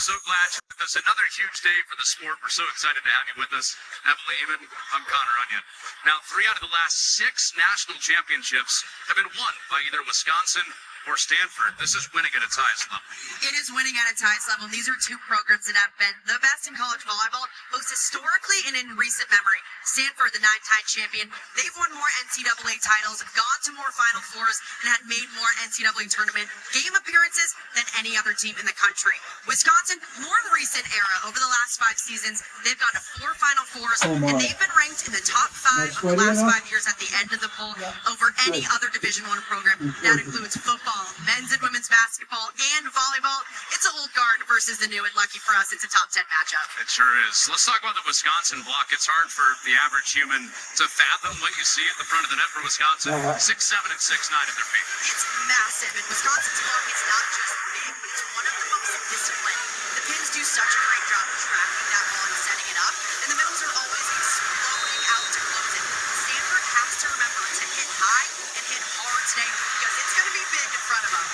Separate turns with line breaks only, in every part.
so glad you're with us. Another huge day for the sport. We're so excited to have you with us. Emily Eamon, I'm Connor Onion. Now, 3 out of the last 6 national championships have been won by either Wisconsin or Stanford. This is winning at its highest level.
It is winning at its highest level. These are 2 programs that have been the best in college volleyball, both historically and in recent memory. Stanford, the 9-time champion, they've won more NCAA titles, gone to more Final Fours, and had made more NCAA tournament game appearances than any other team in the country. Wisconsin, more recent era, over the last 5 seasons, they've gone to 4 Final Fours, and they've been ranked in the top 5 of the last 5 years at the end of the poll over any other Division I program. That includes football, men's and women's basketball, and volleyball. It's a old guard versus the new, and lucky for us, it's a top 10 matchup.
It sure is. Let's talk about the Wisconsin block. It's hard for the average human to fathom what you see at the front of the net for Wisconsin. 6'7" and 6'9" at their feet.
It's massive, and Wisconsin's block is not just big, but it's one of the most disciplined. The pins do such a great job of tracking that ball and setting it up, and the middles are always exploding out to close it. Stanford has to remember to hit high and hit hard today, because it's going to be big in front of them.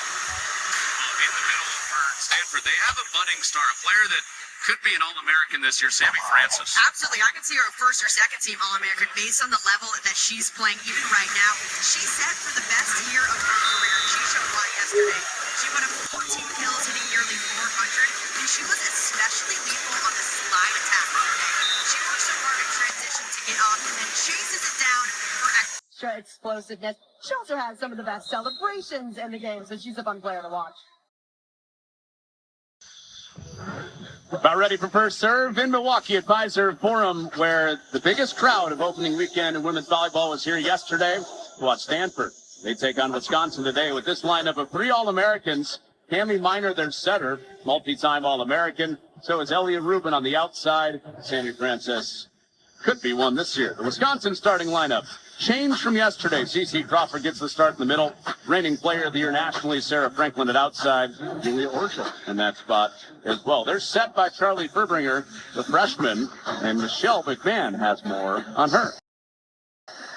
In the middle for Stanford, they have a budding star, a player that could be an All-American this year, Sammy Francis.
Absolutely. I could see her first or second team All-American based on the level that she's playing even right now. She's set for the best year of her career, and she showed why yesterday. She put up 14 kills, hitting nearly 400, and she was especially lethal on the slide attack today. She works so hard in transition to get off and chases it down for
extra explosiveness. She also has some of the best celebrations in the game, so she's a fun player to watch.
About ready for first serve in Milwaukee at Fiserv Forum, where the biggest crowd of opening weekend in women's volleyball was here yesterday to watch Stanford. They take on Wisconsin today with this lineup of 3 All-Americans. Cami Minor, their setter, multi-time All-American. So is Elia Rubin on the outside. Sammy Francis could be one this year. The Wisconsin starting lineup changed from yesterday. CeCe Crawford gets the start in the middle. Reigning player of the year nationally, Sarah Franklin at outside. Julia Orchel in that spot as well. They're set by Charlie Furbringer, the freshman, and Michelle McMahon has more on her.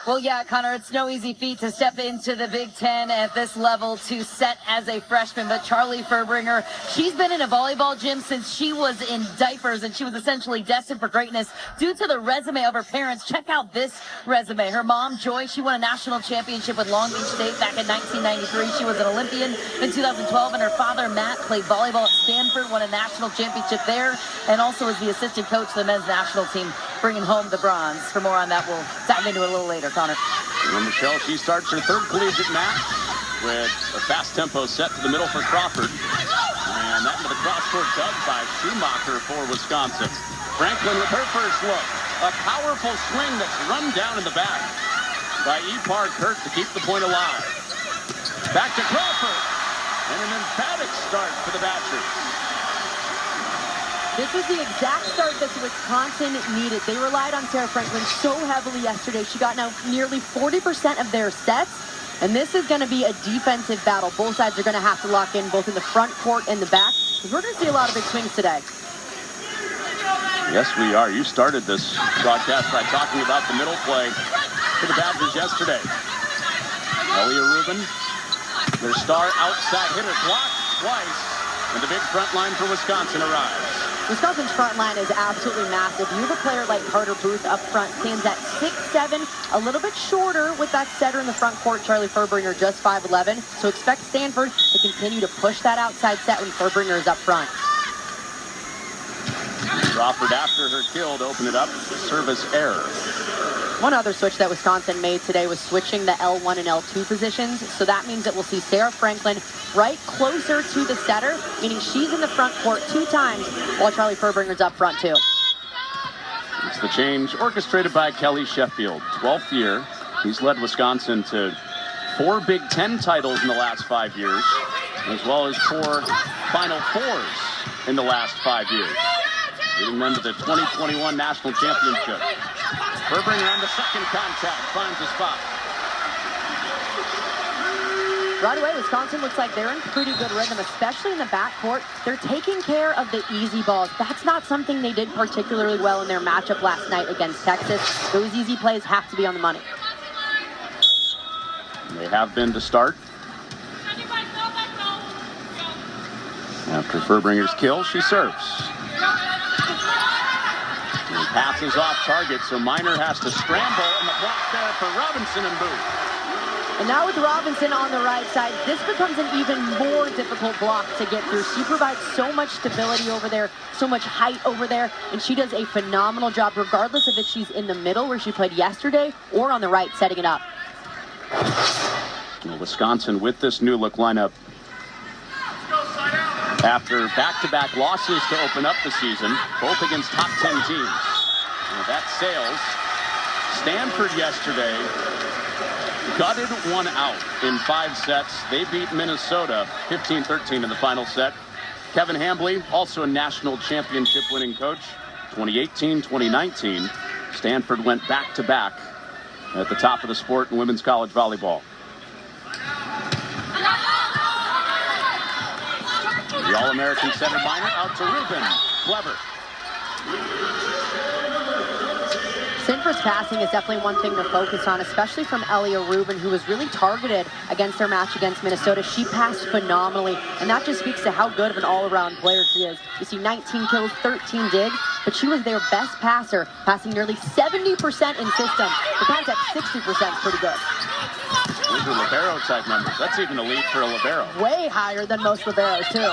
Well, yeah, Connor, it's no easy feat to step into the Big Ten at this level to set as a freshman. But Charlie Furbringer, she's been in a volleyball gym since she was in diapers, and she was essentially destined for greatness due to the resume of her parents. Check out this resume. Her mom, Joy, she won a national championship with Long Beach State back in 1993. She was an Olympian in 2012, and her father, Matt, played volleyball at Stanford, won a national championship there, and also was the assistant coach of the men's national team, bringing home the bronze. For more on that, we'll dive into it a little later. Connor.
And Michelle, she starts her 3rd collegiate match with a fast tempo set to the middle for Crawford. And that into the cross-court dug by Schumacher for Wisconsin. Franklin with her first look. A powerful swing that's run down in the back by Ipar Kurt to keep the point alive. Back to Crawford. And an emphatic start for the Badgers.
This was the exact start that Wisconsin needed. They relied on Sarah Franklin so heavily yesterday. She got now nearly 40% of their sets, and this is going to be a defensive battle. Both sides are going to have to lock in both in the front court and the back, because we're going to see a lot of big swings today.
Yes, we are. You started this broadcast by talking about the middle play for the Badgers yesterday. Elia Rubin, their star outside hitter, blocked twice, and the big front line for Wisconsin arrives.
Wisconsin's front line is absolutely massive. You have a player like Carter Booth up front, stands at 6'7", a little bit shorter with that setter in the front court, Charlie Furbringer, just 5'11". So expect Stanford to continue to push that outside set when Furbringer is up front.
Crawford after her kill to open it up, service error.
One other switch that Wisconsin made today was switching the L1 and L2 positions. So that means that we'll see Sarah Franklin right closer to the setter, meaning she's in the front court 2 times while Charlie Furbringer's up front too.
It's the change orchestrated by Kelly Sheffield. 12th year. He's led Wisconsin to 4 Big Ten titles in the last 5 years, as well as 4 Final Fours in the last 5 years. Leading them to the 2021 National Championship. Furbringer on the second contact, finds a spot.
Right away, Wisconsin looks like they're in pretty good rhythm, especially in the backcourt. They're taking care of the easy balls. That's not something they did particularly well in their matchup last night against Texas. Those easy plays have to be on the money.
They have been to start. After Furbringer's kill, she serves. And passes off target, so Miner has to scramble, and the block there for Robinson and Booth.
And now with Robinson on the right side, this becomes an even more difficult block to get through. She provides so much stability over there, so much height over there, and she does a phenomenal job, regardless of if she's in the middle where she played yesterday or on the right setting it up.
Wisconsin with this new look lineup after back-to-back losses to open up the season, both against top 10 teams. That sails. Stanford yesterday gutted one out in 5 sets. They beat Minnesota 15-13 in the final set. Kevin Hambley, also a national championship winning coach, 2018, 2019. Stanford went back-to-back at the top of the sport in women's college volleyball. The All-American center Miner out to Rubin. Clever.
Stanford's passing is definitely one thing to focus on, especially from Elia Rubin, who was really targeted against their match against Minnesota. She passed phenomenally, and that just speaks to how good of an all-around player she is. You see 19 kills, 13 digs, but she was their best passer, passing nearly 70% in system. The pass at 60% is pretty good.
Those are libero-type numbers. That's even elite for a libero.
Way higher than most liberos, too.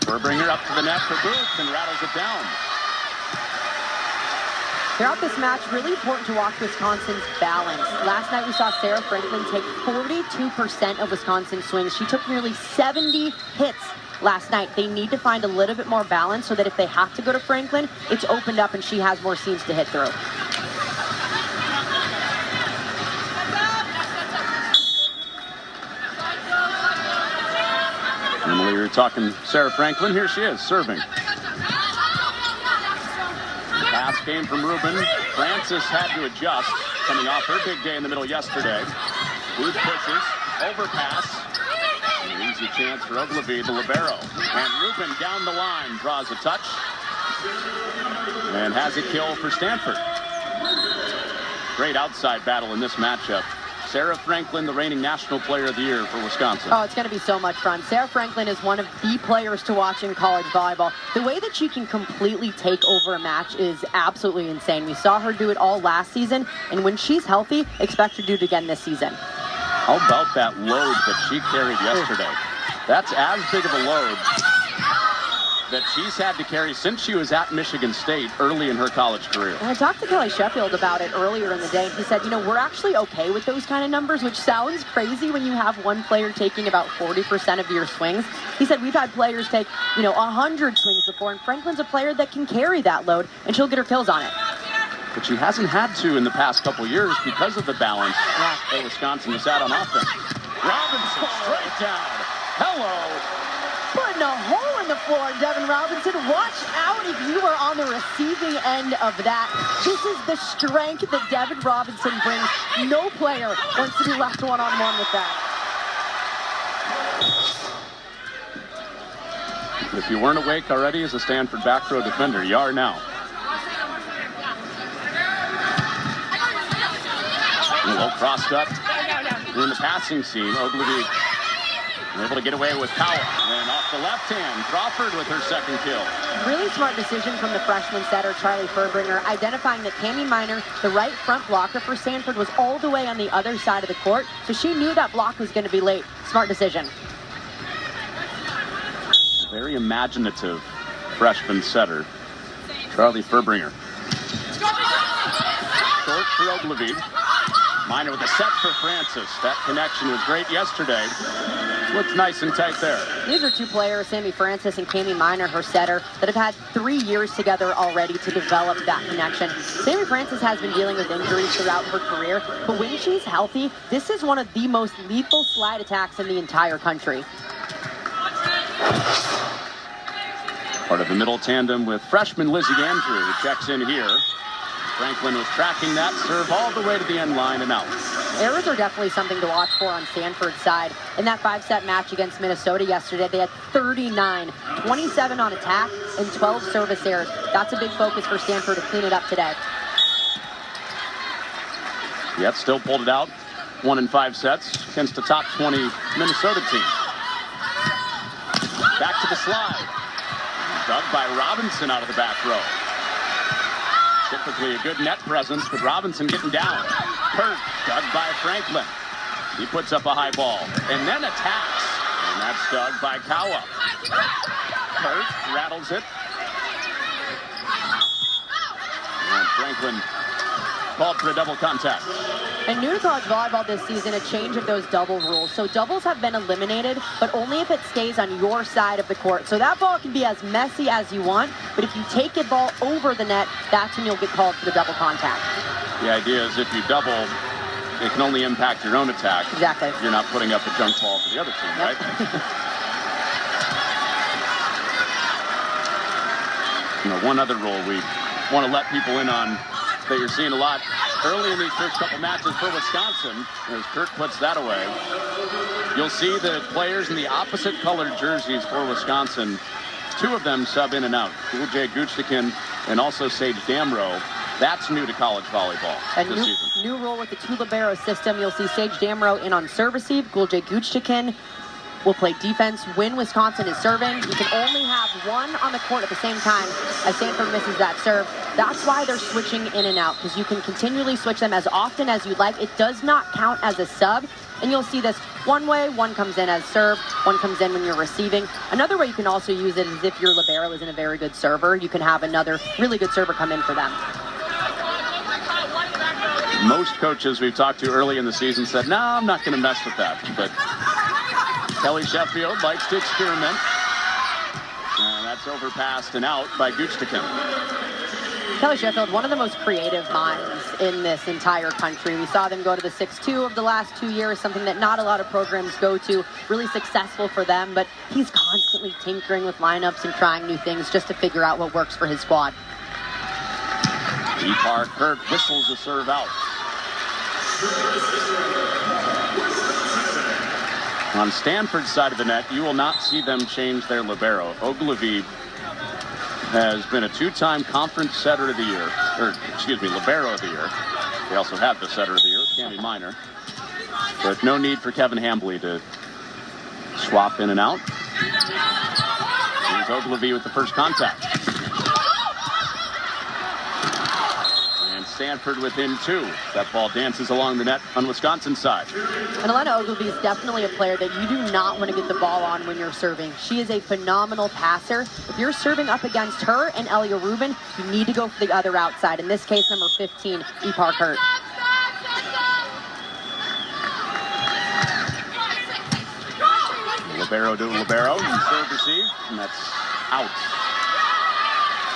Furbringer up to the net for Booth and rattles it down.
Throughout this match, really important to watch Wisconsin's balance. Last night we saw Sarah Franklin take 42% of Wisconsin's swings. She took nearly 70 hits last night. They need to find a little bit more balance so that if they have to go to Franklin, it's opened up and she has more seams to hit through.
Emily, you're talking Sarah Franklin. Here she is, serving. Pass came from Rubin. Francis had to adjust, coming off her big day in the middle yesterday. Booth pushes, overpass. An easy chance for Ogilvie, the libero. And Rubin down the line draws a touch. And has a kill for Stanford. Great outside battle in this matchup. Sarah Franklin, the reigning National Player of the Year for Wisconsin.
Oh, it's going to be so much fun. Sarah Franklin is one of the players to watch in college volleyball. The way that she can completely take over a match is absolutely insane. We saw her do it all last season, and when she's healthy, expect her to do it again this season.
How about that load that she carried yesterday? That's as big of a load that she's had to carry since she was at Michigan State early in her college career.
And I talked to Kelly Sheffield about it earlier in the day, and he said, we're actually okay with those kind of numbers, which sounds crazy when you have one player taking about 40% of your swings. He said, we've had players take, 100 swings before, and Franklin's a player that can carry that load, and she'll get her kills on it.
But she hasn't had to in the past couple years because of the balance that Wisconsin has had on offense. Robinson straight down. Hello.
Putting a hole in the floor, Devin Robinson. Watch out if you are on the receiving end of that. This is the strength that Devin Robinson brings. No player wants to be left one-on-one with that.
If you weren't awake already as a Stanford back row defender, you are now. Low crossed up in the passing scene. Ogilvie able to get away with power. And off the left hand, Crawford with her second kill.
Really smart decision from the freshman setter, Charlie Furbringer, identifying that Cami Miner, the right front blocker for Stanford, was all the way on the other side of the court, so she knew that block was going to be late. Smart decision.
Very imaginative freshman setter, Charlie Furbringer. Short for Ogilvie. Miner with a set for Francis. That connection was great yesterday. Looks nice and tight there.
These are two players, Sammy Francis and Cami Miner, her setter, that have had 3 years together already to develop that connection. Sammy Francis has been dealing with injuries throughout her career, but when she's healthy, this is one of the most lethal slide attacks in the entire country.
Part of the middle tandem with freshman Lizzie Andrew, who checks in here. Franklin was tracking that serve all the way to the end line and out.
Errors are definitely something to watch for on Stanford's side. In that 5-set match against Minnesota yesterday, they had 39, 27 on attack, and 12 service errors. That's a big focus for Stanford to clean it up today.
Yet still pulled it out. 1 in 5 sets against the top 20 Minnesota team. to the slide. Dug by Robinson out of the back row. Typically a good net presence, but Robinson getting down. Kurt, dug by Franklin. He puts up a high ball and then attacks. And that's dug by Kawa. Kurt rattles it. And Franklin called for a double contact.
And new to college volleyball this season, a change of those double rules. So doubles have been eliminated, but only if it stays on your side of the court. So that ball can be as messy as you want, but if you take a ball over the net, that's when you'll get called for the double contact.
The idea is if you double, it can only impact your own attack.
Exactly.
You're not putting up a junk ball for the other team,
Yep.
right? One other rule we want to let people in on that you're seeing a lot early in these first couple matches for Wisconsin, as Kirk puts that away. You'll see the players in the opposite colored jerseys for Wisconsin, two of them sub in and out, Gulje Guchtikin and also Sage Damrow. That's new to college volleyball this season.
New rule with the two libero system. You'll see Sage Damrow in on serve receive. Gulje Guchtikin will play defense when Wisconsin is serving. You can only have one on the court at the same time as Stanford misses that serve. That's why they're switching in and out, because you can continually switch them as often as you'd like. It does not count as a sub, and you'll see this one way. One comes in as serve, one comes in when you're receiving. Another way you can also use it is if your libero isn't a very good server, you can have another really good server come in for them.
Most coaches we've talked to early in the season said, no, I'm not going to mess with that. But Kelly Sheffield likes to experiment. And that's overpassed and out by Guchtikin.
Kelly Sheffield, one of the most creative minds in this entire country. We saw them go to the 6-2 of the last 2 years, something that not a lot of programs go to. Really successful for them, but he's constantly tinkering with lineups and trying new things just to figure out what works for his squad.
Ipar Kurt whistles the serve out. On Stanford's side of the net, you will not see them change their libero. Ogilvy has been a two-time conference setter of the year, libero of the year. They also have the setter of the year, Candy Minor. But no need for Kevin Hambly to swap in and out. Here's Ogilvy with the first contact. And Stanford within two. That ball dances along the net on Wisconsin's side.
And Elena Ogilvy is definitely a player that you do not want to get the ball on when you're serving. She is a phenomenal passer. If you're serving up against her and Elia Rubin, you need to go for the other outside. In this case, number 15, Ipar Kurt.
Libero to libero, and serve receive, and that's out.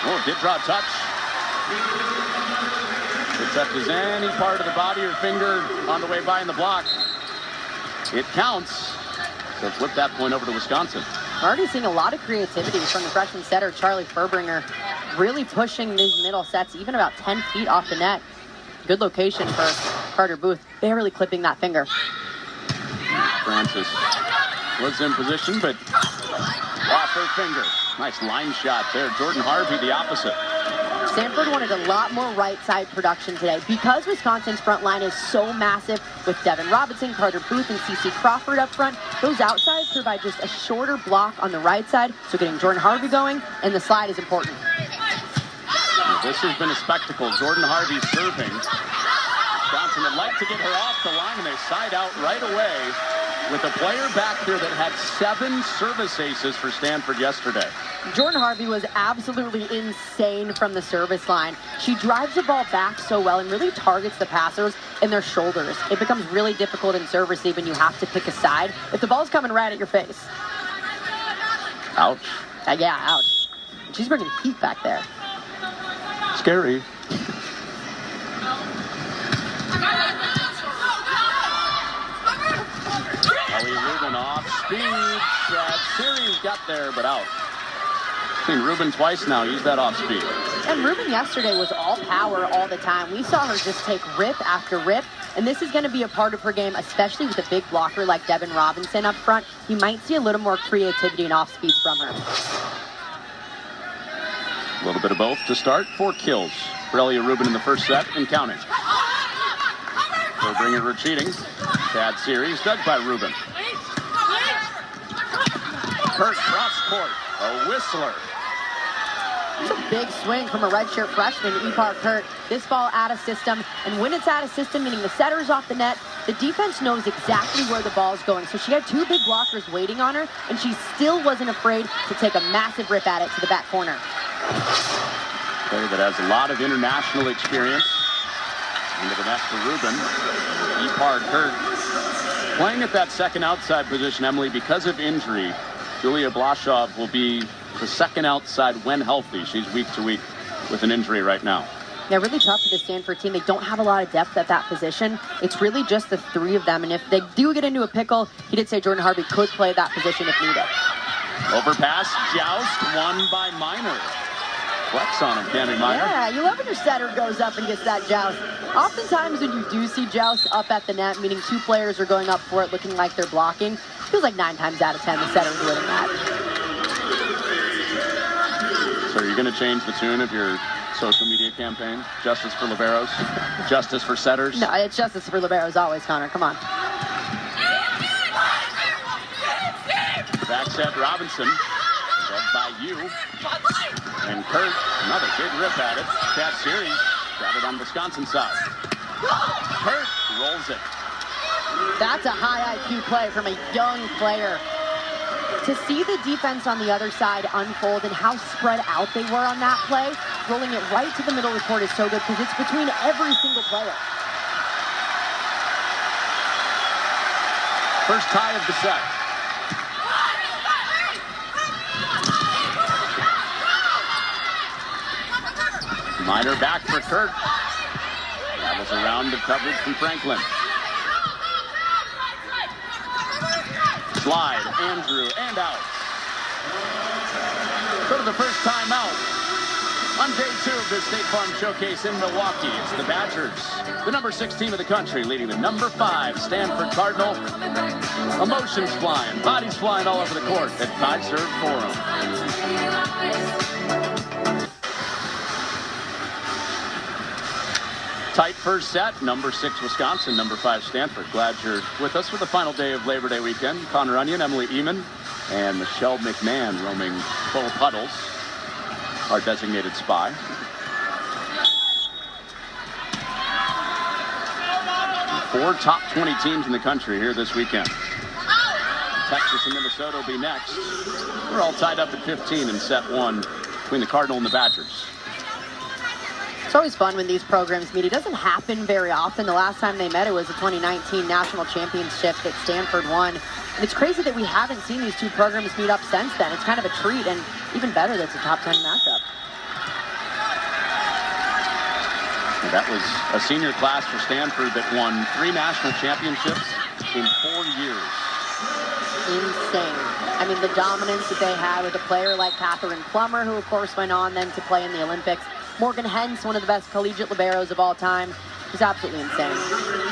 Oh, did draw a touch. It touches any part of the body or finger on the way by in the block. It counts. So flip that point over to Wisconsin.
We're already seeing a lot of creativity from the freshman setter, Charlie Furbringer, really pushing these middle sets, even about 10 feet off the net. Good location for Carter Booth, barely clipping that finger.
Francis was in position, but off her finger. Nice line shot there. Jordan Harvey, the opposite.
Stanford wanted a lot more right side production today because Wisconsin's front line is so massive with Devin Robinson, Carter Booth, and CeCe Crawford up front. Those outsides provide just a shorter block on the right side, so getting Jordan Harvey going, and the slide is important.
This has been a spectacle. Jordan Harvey serving. Wisconsin would like to get her off the line, and they side out right away with a player back there that had 7 service aces for Stanford yesterday.
Jordan Harvey was absolutely insane from the service line. She drives the ball back so well and really targets the passers in their shoulders. It becomes really difficult in serve receive when you have to pick a side if the ball's coming right at your face.
Ouch.
Yeah, ouch. She's bringing heat back there.
Scary. Ellie Rubin off speed. Series got there, but out. Seen Rubin twice now. Use that off speed.
And Rubin yesterday was all power all the time. We saw her just take rip after rip, and this is going to be a part of her game, especially with a big blocker like Devin Robinson up front. You might see a little more creativity and off speed from her.
A little bit of both to start. 4 kills for Elia Rubin in the first set and counting. Furbringer retreating. Bad series. Dug by Rubin. Kirk cross court, a whistler.
It's a big swing from a redshirt freshman, Ipar Kirk. This ball out of system, and when it's out of system, meaning the setter's off the net, the defense knows exactly where the ball's going. So she had two big blockers waiting on her, and she still wasn't afraid to take a massive rip at it to the back corner.
Player that has a lot of international experience. Into the net for Rubin. Ipar Kirk playing at that second outside position, Emily, because of injury. Julia Blasov will be the second outside when healthy. She's week to week with an injury right now.
Yeah, really tough for the Stanford team. They don't have a lot of depth at that position. It's really just the three of them. And if they do get into a pickle, he did say Jordan Harvey could play that position if needed.
Overpass, joust, won by Minor. Flex on him, Cammy Minor.
Yeah, you love when your setter goes up and gets that joust. Oftentimes when you do see joust up at the net, meaning two players are going up for it looking like they're blocking, feels like 9 times out of 10 the setter's winning that.
So are you going to change the tune of your social media campaign? Justice for liberos? Justice for setters?
No, it's justice for liberos always, Connor. Come on.
Back set Robinson. Led by you. And Kurt, another big rip at it. Cat series. Got it on Wisconsin side. Kurt rolls it.
That's a high IQ play from a young player. To see the defense on the other side unfold and how spread out they were on that play, rolling it right to the middle of the court is so good because it's between every single player.
First tie of the set. Minor back for Kurt. That was a round of coverage from Franklin. Slide, Andrew, and out. Go to the first time out. On day 2 of this State Farm Showcase in Milwaukee, it's the Badgers, the number 6 team of the country, leading the number 5 Stanford Cardinal. Emotions flying, bodies flying all over the court at Fiserv Forum. Tight first set, number 6 Wisconsin, number 5 Stanford. Glad you're with us for the final day of Labor Day weekend. Connor Onion, Emily Eamon, and Michelle McMahon roaming full puddles, our designated spy. Four top 20 teams in the country here this weekend. Texas and Minnesota will be next. We're all tied up at 15 in set 1 between the Cardinal and the Badgers.
It's always fun when these programs meet. It doesn't happen very often. The last time they met, it was the 2019 National Championship that Stanford won. And it's crazy that we haven't seen these two programs meet up since then. It's kind of a treat, and even better that it's a top 10 matchup.
That was a senior class for Stanford that won 3 national championships in 4 years.
Insane. I mean, the dominance that they had with a player like Catherine Plummer, who of course went on then to play in the Olympics. Morgan Hens, one of the best collegiate liberos of all time, is absolutely insane.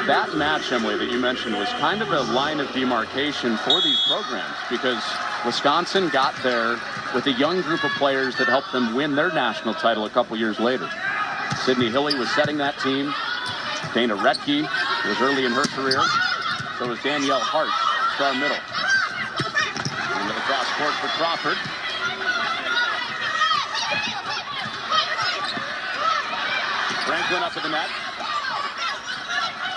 That match, Emily, that you mentioned was kind of a line of demarcation for these programs because Wisconsin got there with a young group of players that helped them win their national title a couple years later. Sydney Hilly was setting that team. Dana Retke was early in her career. So was Danielle Hart, star middle. Into the cross court for Crawford. Franklin up at the net.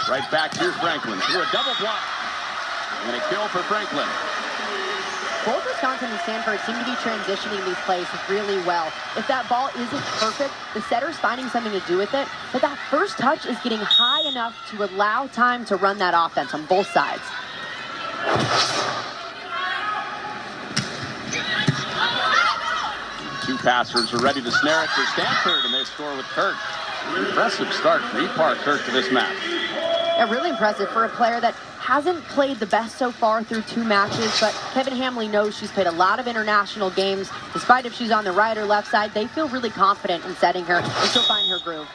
Right back to Franklin through a double block. And a kill for Franklin.
Both Wisconsin and Stanford seem to be transitioning these plays really well. If that ball isn't perfect, the setter's finding something to do with it, but that first touch is getting high enough to allow time to run that offense on both sides.
Two passers are ready to snare it for Stanford, and they score with Kirk. Impressive start for Ipar Kirk to this match.
Yeah, really impressive for a player that hasn't played the best so far through 2 matches, but Kevin Hamley knows she's played a lot of international games. Despite if she's on the right or left side, they feel really confident in setting her, and she'll find her groove.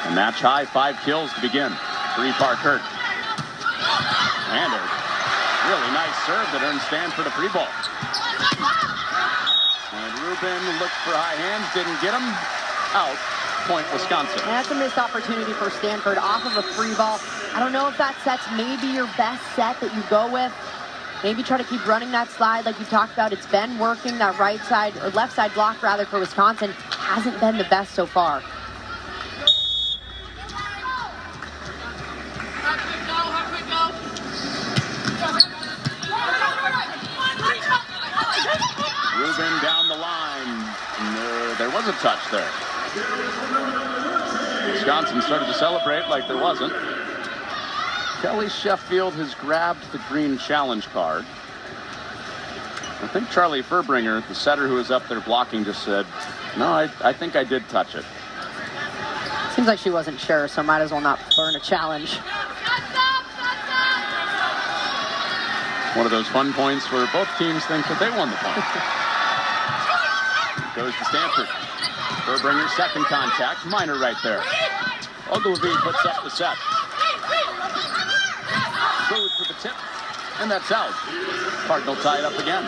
A match high, 5 kills to begin for Ipar Kirk. And a really nice serve that earned Stanford a free ball. And Rubin looked for high hands, didn't get him. Out, point Wisconsin.
And that's a missed opportunity for Stanford off of a free ball. I don't know if that set's maybe your best set that you go with, Maybe try to keep running that slide like you talked about. It's been working. That right side, or left side block rather, for Wisconsin hasn't been the best so far.
Rubin down the line. There was a touch there. Wisconsin started to celebrate like there wasn't. Kelly Sheffield has grabbed the green challenge card. I think Charlie Furbringer, the setter who was up there blocking, just said, no, I think I did touch it.
Seems like she wasn't sure, so might as well not burn a challenge.
One of those fun points where both teams think that they won the point. Goes to Stanford. Furbringer, second contact. Minor right there. Ogilvie puts up the set. Booth for the tip. And that's out. Cardinal tie it up again.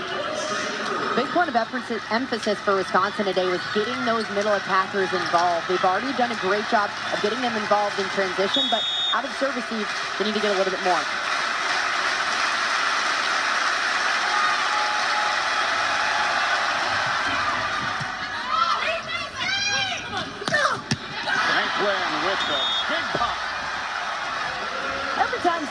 Big point of emphasis for Wisconsin today was getting those middle attackers involved. They've already done a great job of getting them involved in transition, but out of service eve, they need to get a little bit more.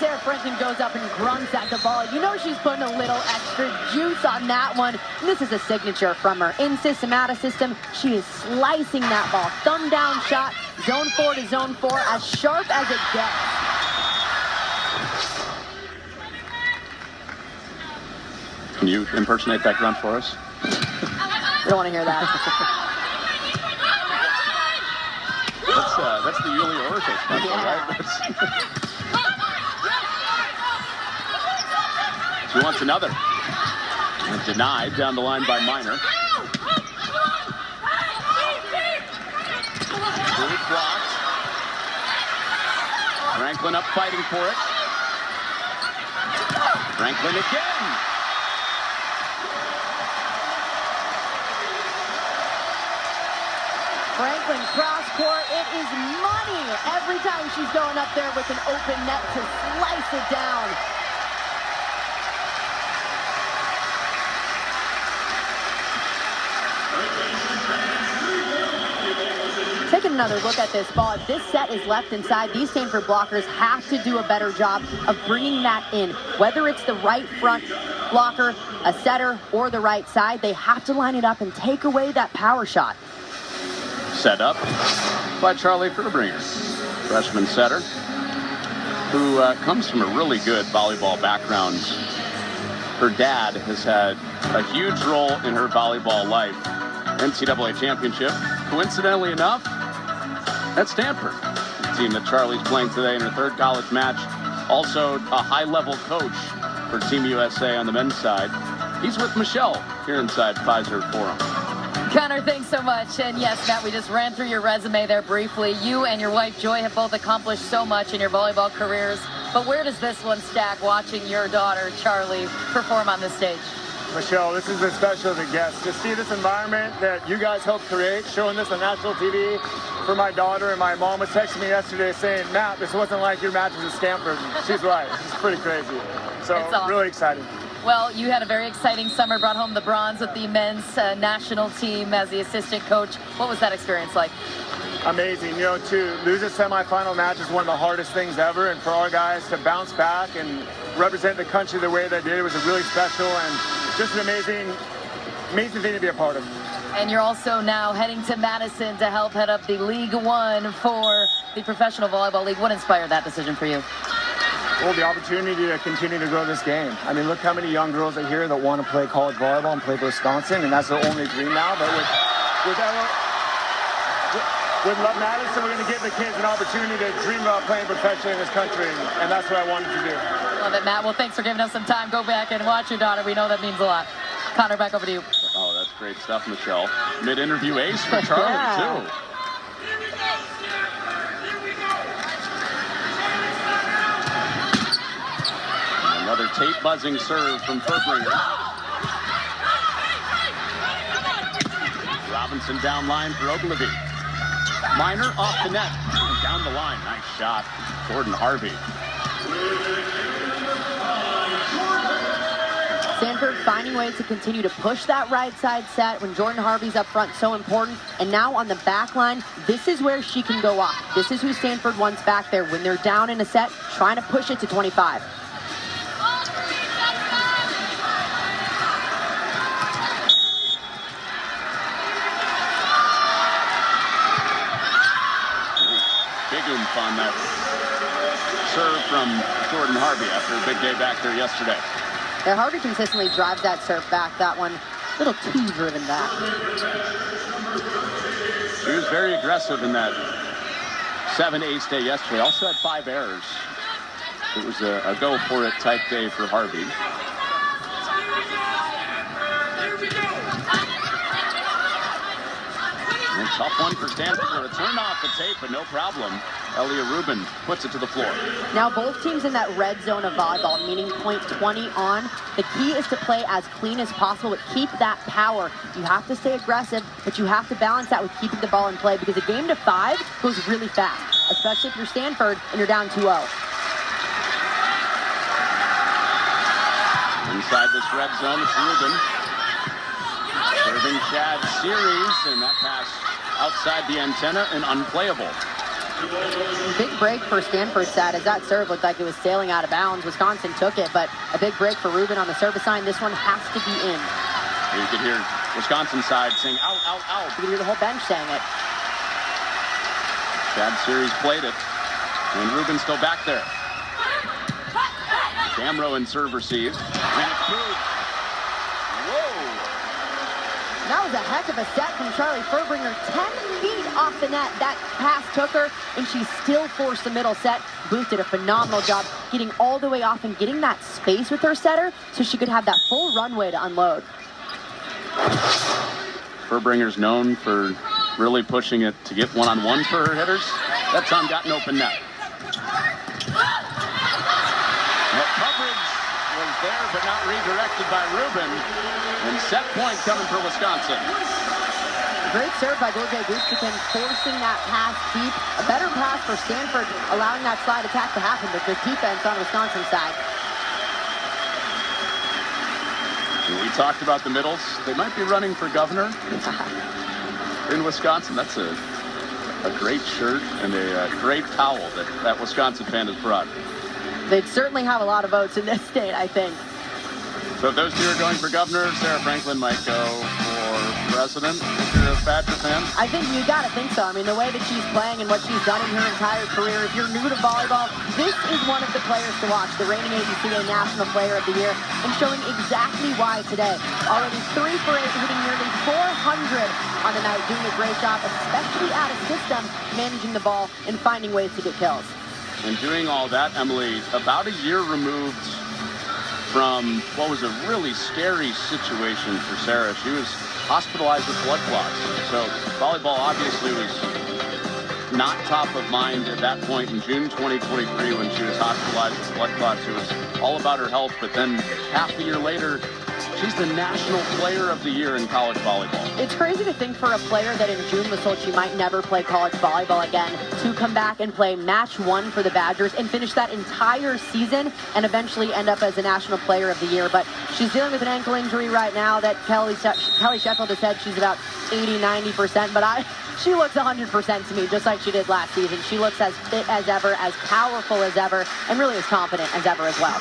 Sarah Franklin goes up and grunts at the ball. You know she's putting a little extra juice on that one. And this is a signature from her. In system, out of system, she is slicing that ball. Thumb down shot, zone 4 to zone 4, as sharp as it gets.
Can you impersonate that grunt for us?
We don't want to hear that.
That's the Yulia Orte special, right? She wants another. And denied down the line by Minor. Good blocked. Franklin up fighting for it. Franklin again.
Franklin cross court. It is money every time she's going up there with an open net to slice it down. Taking another look at this ball, if this set is left inside, these Stanford blockers have to do a better job of bringing that in. Whether it's the right front blocker, a setter, or the right side, they have to line it up and take away that power shot.
Set up by Charlie Furbringer, freshman setter, who comes from a really good volleyball background. Her dad has had a huge role in her volleyball life. NCAA championship, coincidentally enough, at Stanford, the team that Charlie's playing today in her third college match. Also a high-level coach for Team USA on the men's side. He's with Michelle here inside Pfizer Forum.
Connor, thanks so much. And yes, Matt, we just ran through your resume there briefly. You and your wife, Joy, have both accomplished so much in your volleyball careers. But where does this one stack watching your daughter, Charlie, perform on this stage?
Michelle, this is as special as it gets. To see this environment that you guys helped create, showing this on national TV for my daughter, and my mom was texting me yesterday saying, Matt, this wasn't like your matches at Stanford. She's right. It's pretty crazy. So
awesome.
Really exciting.
Well, you had a very exciting summer, brought home the bronze with the men's national team as the assistant coach. What was that experience like?
Amazing. You know, to lose a semifinal match is one of the hardest things ever, and for our guys to bounce back and represent the country the way they did was really special and just an amazing thing to be a part of.
And you're also now heading to Madison to help head up the League One for the Professional Volleyball League. What inspired that decision for you?
Well, the opportunity to continue to grow this game. I mean, look how many young girls are here that want to play college volleyball and play for Wisconsin, and that's their only dream now. But with Love Madison, we're going to give the kids an opportunity to dream about playing professionally in this country, and that's what I wanted to do.
Love it, Matt. Well, thanks for giving us some time. Go back and watch your daughter. We know that means a lot. Connor, back over to you.
Oh, that's great stuff, Michelle. Mid-interview ace for Charlie, too. Another tape-buzzing serve from Furbringer. Robinson down line for Ogilvie. Minor off the net. Down the line. Nice shot. Jordan Harvey.
Stanford finding ways to continue to push that right side set when Jordan Harvey's up front, so important. And now on the back line, this is where she can go up. This is who Stanford wants back there when they're down in a set, trying to push it to 25.
Big oomph on that serve from Jordan Harvey after a big day back there yesterday.
Yeah, Harvey consistently drives that serve back. That one, a little too driven back.
She was very aggressive in that 7-ace day yesterday. Also had 5 errors. It was a go-for-it type day for Harvey. And a tough one for Stanford with a turn off the tape, but no problem. Elia Rubin puts it to the floor.
Now both teams in that red zone of volleyball, meaning point 20 on. The key is to play as clean as possible, but keep that power. You have to stay aggressive, but you have to balance that with keeping the ball in play because a game to 5 goes really fast, especially if you're Stanford and you're down 2-0.
Inside this red zone, it's Rubin. Serving Chad series, and that pass outside the antenna and unplayable.
Big break for Stanford, Sad, as that serve looked like it was sailing out of bounds. Wisconsin took it, but a big break for Rubin on the service line. This one has to be in.
You could hear Wisconsin side saying, out, out, out.
You could hear the whole bench saying it.
Chad series played it, and Rubin's still back there. Damro in serve receive. And it's through. Whoa!
That was a heck of a set from Charlie Furbringer. 10 feet off the net. That pass took her, and she still forced the middle set. Booth did a phenomenal job getting all the way off and getting that space with her setter so she could have that full runway to unload.
Furbringer's known for really pushing it to get one-on-one for her hitters. That time got an open net. Well, coverage was there, but not redirected by Rubin. And set point coming for Wisconsin.
Great serve by Golje Gustikin, forcing that pass deep. A better pass for Stanford, allowing that slide attack to happen, but good defense on Wisconsin's side.
We talked about the middles. They might be running for governor in Wisconsin. That's a great shirt and a great towel that Wisconsin fan has brought.
They'd certainly have a lot of votes in this state, I think.
So if those two are going for governor, Sarah Franklin might go for president if you're a Badger fan.
I think you got to think so. I mean, the way that she's playing and what she's done in her entire career, if you're new to volleyball, this is one of the players to watch, the reigning ABCA National Player of the Year, and showing exactly why today. Already 3 for 8, hitting nearly 400 on the night, doing a great job, especially out of system, managing the ball and finding ways to get kills.
And doing all that, Emily, about a year removed from what was a really scary situation for Sarah. She was hospitalized with blood clots. So volleyball obviously was not top of mind at that point in June 2023 when she was hospitalized with blood clots. It was all about her health, but then half a year later, she's the National Player of the Year in college volleyball.
It's crazy to think for a player that in June was told she might never play college volleyball again to come back and play match 1 for the Badgers and finish that entire season and eventually end up as a National Player of the Year. But she's dealing with an ankle injury right now that Kelly Sheffield has said she's about 80-90%, but she looks 100% to me, just like she did last season. She looks as fit as ever, as powerful as ever, and really as confident as ever as well.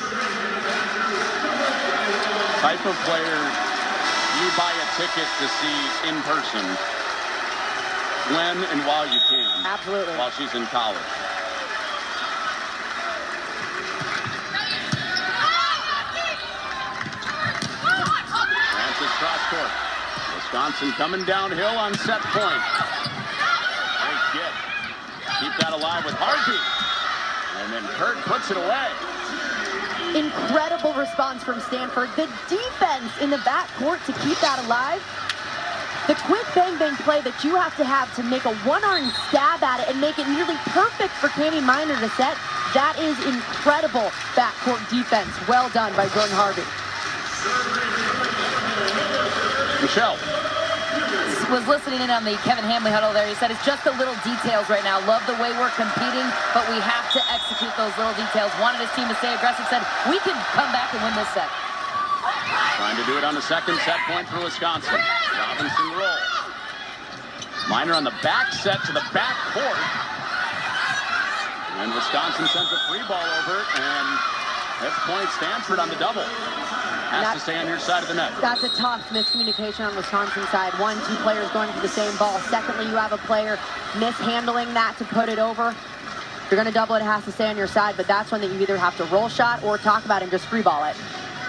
Type of player you buy a ticket to see in person when and while you can.
Absolutely.
While she's in college. Francis cross court. Wisconsin coming downhill on set point. Great get. Keep that alive with Harvey. And then Kurt puts it away.
Incredible response from Stanford. The defense in the backcourt to keep that alive. The quick bang-bang play that you have to make a one-arm stab at it and make it nearly perfect for Cami Miner to set. That is incredible backcourt defense. Well done by Jordan Harvey.
Michelle
was listening in on the Kevin Hamley huddle there. He said it's just the little details right now. Love the way we're competing, but we have to execute those little details. Wanted his team to stay aggressive, said we can come back and win this set.
Trying to do it on the second set point for Wisconsin. Robinson roll. Minor on the back set to the back court. And Wisconsin sends a free ball over, and that's point Stanford on the double. Has to stay on your side of the net.
That's a tough miscommunication on Wisconsin's side. One, two players going for the same ball. Secondly, you have a player mishandling that to put it over. If you're going to double it, it has to stay on your side, but that's one that you either have to roll shot or talk about and just free ball it.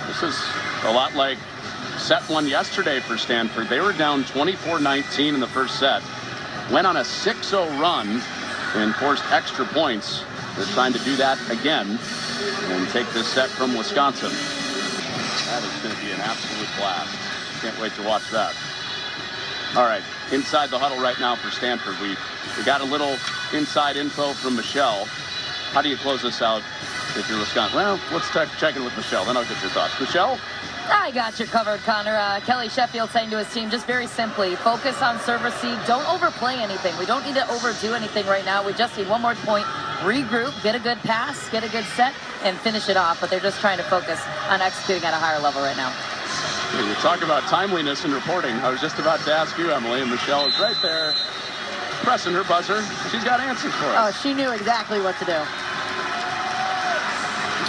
This is a lot like set one yesterday for Stanford. They were down 24-19 in the first set. Went on a 6-0 run and forced extra points. They're trying to do that again and take this set from Wisconsin. That is going to be an absolute blast. Can't wait to watch that. All right, inside the huddle right now for Stanford. We got a little inside info from Michelle. How do you close this out if you're Wisconsin? Well, let's check in with Michelle, then I'll get your thoughts. Michelle?
I got you covered, Connor. Kelly Sheffield saying to his team, just very simply, focus on serve receive. Don't overplay anything. We don't need to overdo anything right now. We just need one more point, regroup, get a good pass, get a good set, and finish it off. But they're just trying to focus on executing at a higher level right now.
You talk about timeliness in reporting. I was just about to ask you, Emily, and Michelle is right there pressing her buzzer. She's got answers for us.
Oh, she knew exactly what to do.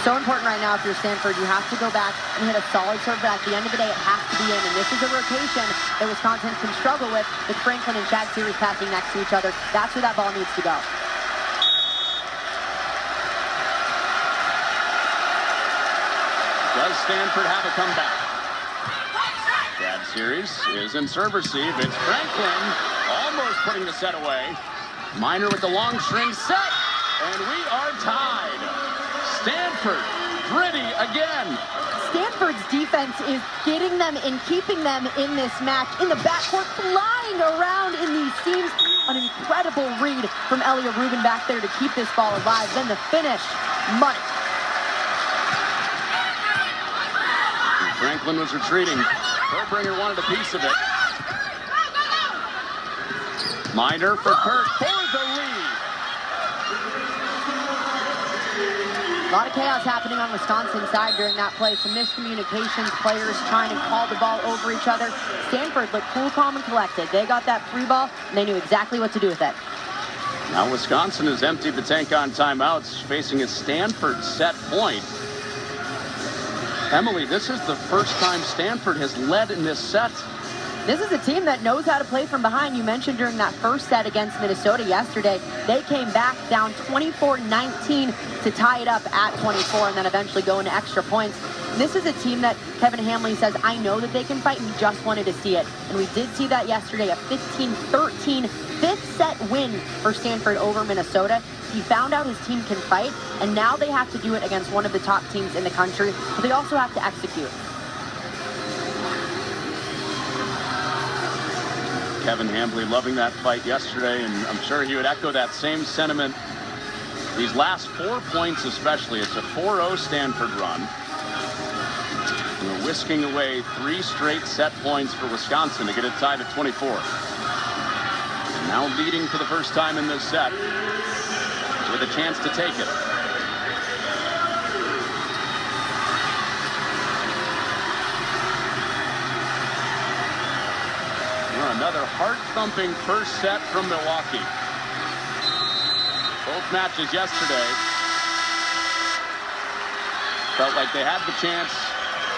So important right now if you're Stanford. You have to go back and hit a solid serve, but at the end of the day, it has to be in. And this is a rotation that Wisconsin can struggle with Franklin and Chad Series passing next to each other. That's where that ball needs to go.
Does Stanford have a comeback? Chad Series is in serve receive. It's Franklin almost putting the set away. Minor with the long string set, and we are tied. Stanford, gritty again.
Stanford's defense is getting them and keeping them in this match. In the backcourt, flying around in these seams. An incredible read from Elia Rubin back there to keep this ball alive. Then the finish, money.
And Franklin was retreating. Herbringer wanted a piece of it. Minor for Kurt for the lead.
A lot of chaos happening on Wisconsin's side during that play. Some miscommunications, players trying to call the ball over each other. Stanford looked cool, calm, and collected. They got that free ball, and they knew exactly what to do with it.
Now Wisconsin has emptied the tank on timeouts, facing a Stanford set point. Emily, this is the first time Stanford has led in this set.
This is a team that knows how to play from behind. You mentioned during that first set against Minnesota yesterday, they came back down 24-19 to tie it up at 24 and then eventually go into extra points. And this is a team that Kevin Hamley says, I know that they can fight, and we just wanted to see it. And we did see that yesterday, a 15-13 fifth set win for Stanford over Minnesota. He found out his team can fight, and now they have to do it against one of the top teams in the country, but they also have to execute.
Kevin Hambley loving that fight yesterday, and I'm sure he would echo that same sentiment. These last 4 points especially, it's a 4-0 Stanford run. And we're whisking away 3 straight set points for Wisconsin to get it tied at 24. And now leading for the first time in this set with a chance to take it. Another heart-thumping first set from Milwaukee. Both matches yesterday felt like they had the chance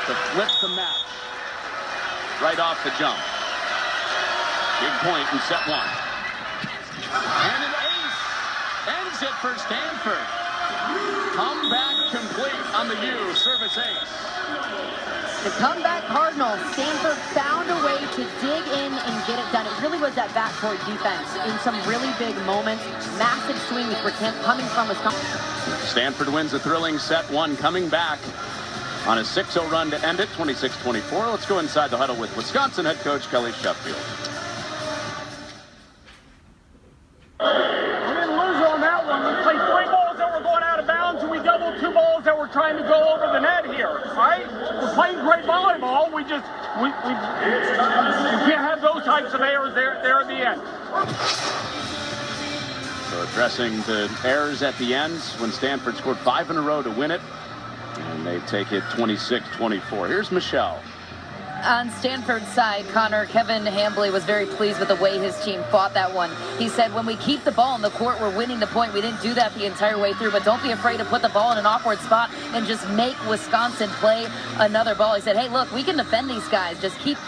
to flip the match right off the jump. Big point in set one. And an ace ends it for Stanford. Comeback complete on the U, service ace.
The comeback Cardinals, Stanford found a way to dig in and get it done. It really was that backcourt defense in some really big moments. Massive swings were coming from Wisconsin.
Stanford wins a thrilling set one, coming back on a 6-0 run to end it, 26-24. Let's go inside the huddle with Wisconsin head coach Kelly Sheffield.
We didn't lose on that one. We played 3 balls that were going out of bounds, and we doubled 2 balls that were trying to go over the net here. All right? We're playing great volleyball. We can't have those types of errors there at the end.
So addressing the errors at the end when Stanford scored 5 in a row to win it. And they take it 26-24. Here's Michelle.
On Stanford's side, Connor, Kevin Hambley was very pleased with the way his team fought that one. He said, when we keep the ball in the court, we're winning the point. We didn't do that the entire way through, but don't be afraid to put the ball in an awkward spot and just make Wisconsin play another ball. He said, hey, look, we can defend these guys. Just keep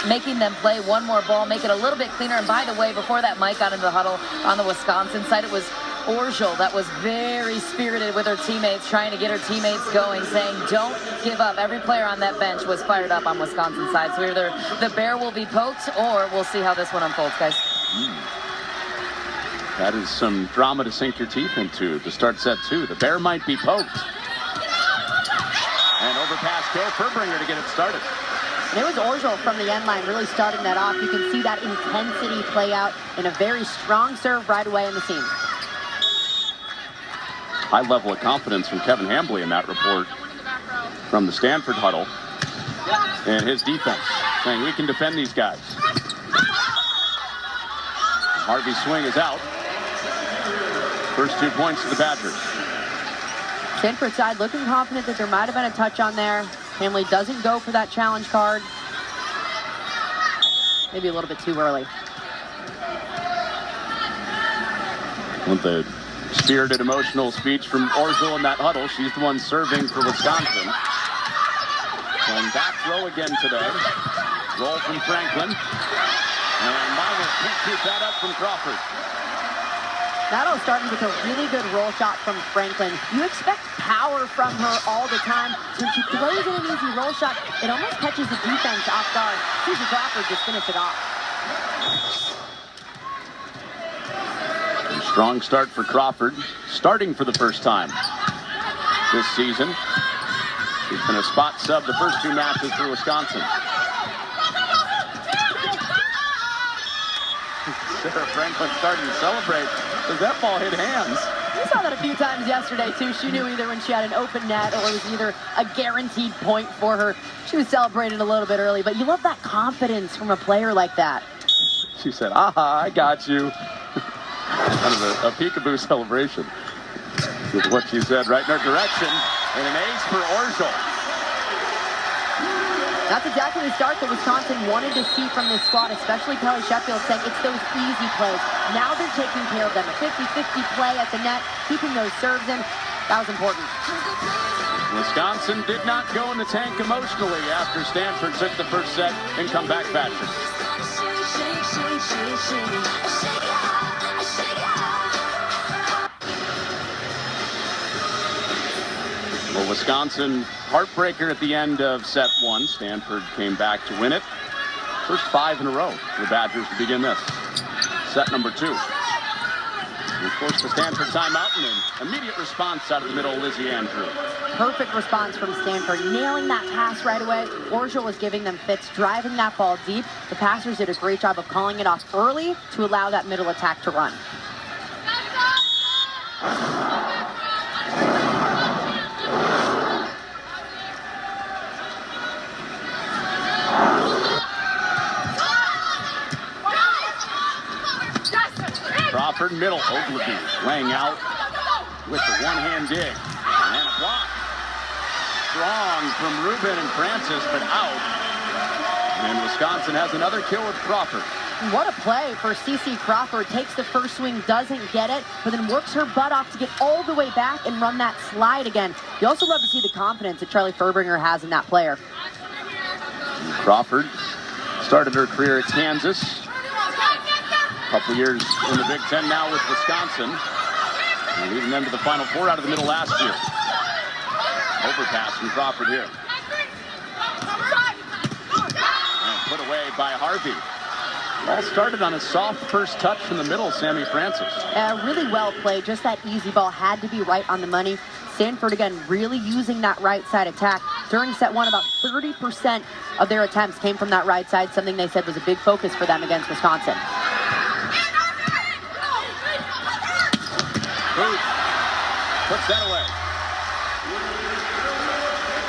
making them play one more ball, make it a little bit cleaner. And by the way, before that Mike got into the huddle on the Wisconsin side, it was Orgel that was very spirited with her teammates, trying to get her teammates going, saying, don't give up. Every player on that bench was fired up on Wisconsin side. So either the bear will be poked or we'll see how this one unfolds, guys.
That is some drama to sink your teeth into to start set 2. The bear might be poked. And overpass Kill Furbringer to get it started.
And it was Orgel from the end line really starting that off. You can see that intensity play out in a very strong serve right away in the seam.
High level of confidence from Kevin Hambley in that report from the Stanford huddle. And his defense saying we can defend these guys. Harvey's swing is out. First 2 points to the Badgers.
Stanford side looking confident that there might have been a touch on there. Hambley doesn't go for that challenge card. Maybe a little bit too early.
With the spirited, emotional speech from Orgel in that huddle. She's the one serving for Wisconsin. And back row again today. Roll from Franklin. And Miles can't keep that up from Crawford.
That all started with a really good roll shot from Franklin. You expect power from her all the time. When she throws in an easy roll shot, it almost catches the defense off guard. Susan Crawford just finished it off.
Strong start for Crawford, starting for the first time this season. She's been a spot sub the first 2 matches for Wisconsin. Sarah Franklin starting to celebrate as that ball hit hands.
We saw that a few times yesterday, too. She knew either when she had an open net or it was either a guaranteed point for her. She was celebrating a little bit early, but you love that confidence from a player like that.
She said, aha, I got you. Kind of a peekaboo celebration with what she said right in her direction. And an ace for Orgel.
That's exactly the start that Wisconsin wanted to see from this squad, especially Kelly Sheffield saying it's those easy plays. Now they're taking care of them. A 50-50 play at the net, keeping those serves in. That was important.
Wisconsin did not go in the tank emotionally after Stanford took the first set in comeback fashion. Well, Wisconsin heartbreaker at the end of set 1. Stanford came back to win it. First 5 in a row for the Badgers to begin this. Set number 2. And of course, the Stanford timeout and an immediate response out of the middle, Lizzie Andrew.
Perfect response from Stanford, nailing that pass right away. Orgel was giving them fits, driving that ball deep. The passers did a great job of calling it off early to allow that middle attack to run.
Crawford middle, Ogleby laying out with the one-hand dig. And a block. Strong from Rubin and Francis, but out. And Wisconsin has another kill with Crawford.
What a play for CeCe Crawford. Takes the first swing, doesn't get it, but then works her butt off to get all the way back and run that slide again. You also love to see the confidence that Charlie Furbringer has in that player.
Crawford started her career at Kansas. A couple years in the Big Ten now with Wisconsin. And leading them to the Final Four out of the middle last year. Overpass from Crawford here. And put away by Harvey. All started on a soft first touch from the middle, Sammy Francis.
Really well played. Just that easy ball had to be right on the money. Stanford, again, really using that right side attack. During set 1, about 30% of their attempts came from that right side, something they said was a big focus for them against Wisconsin.
Booth puts that away.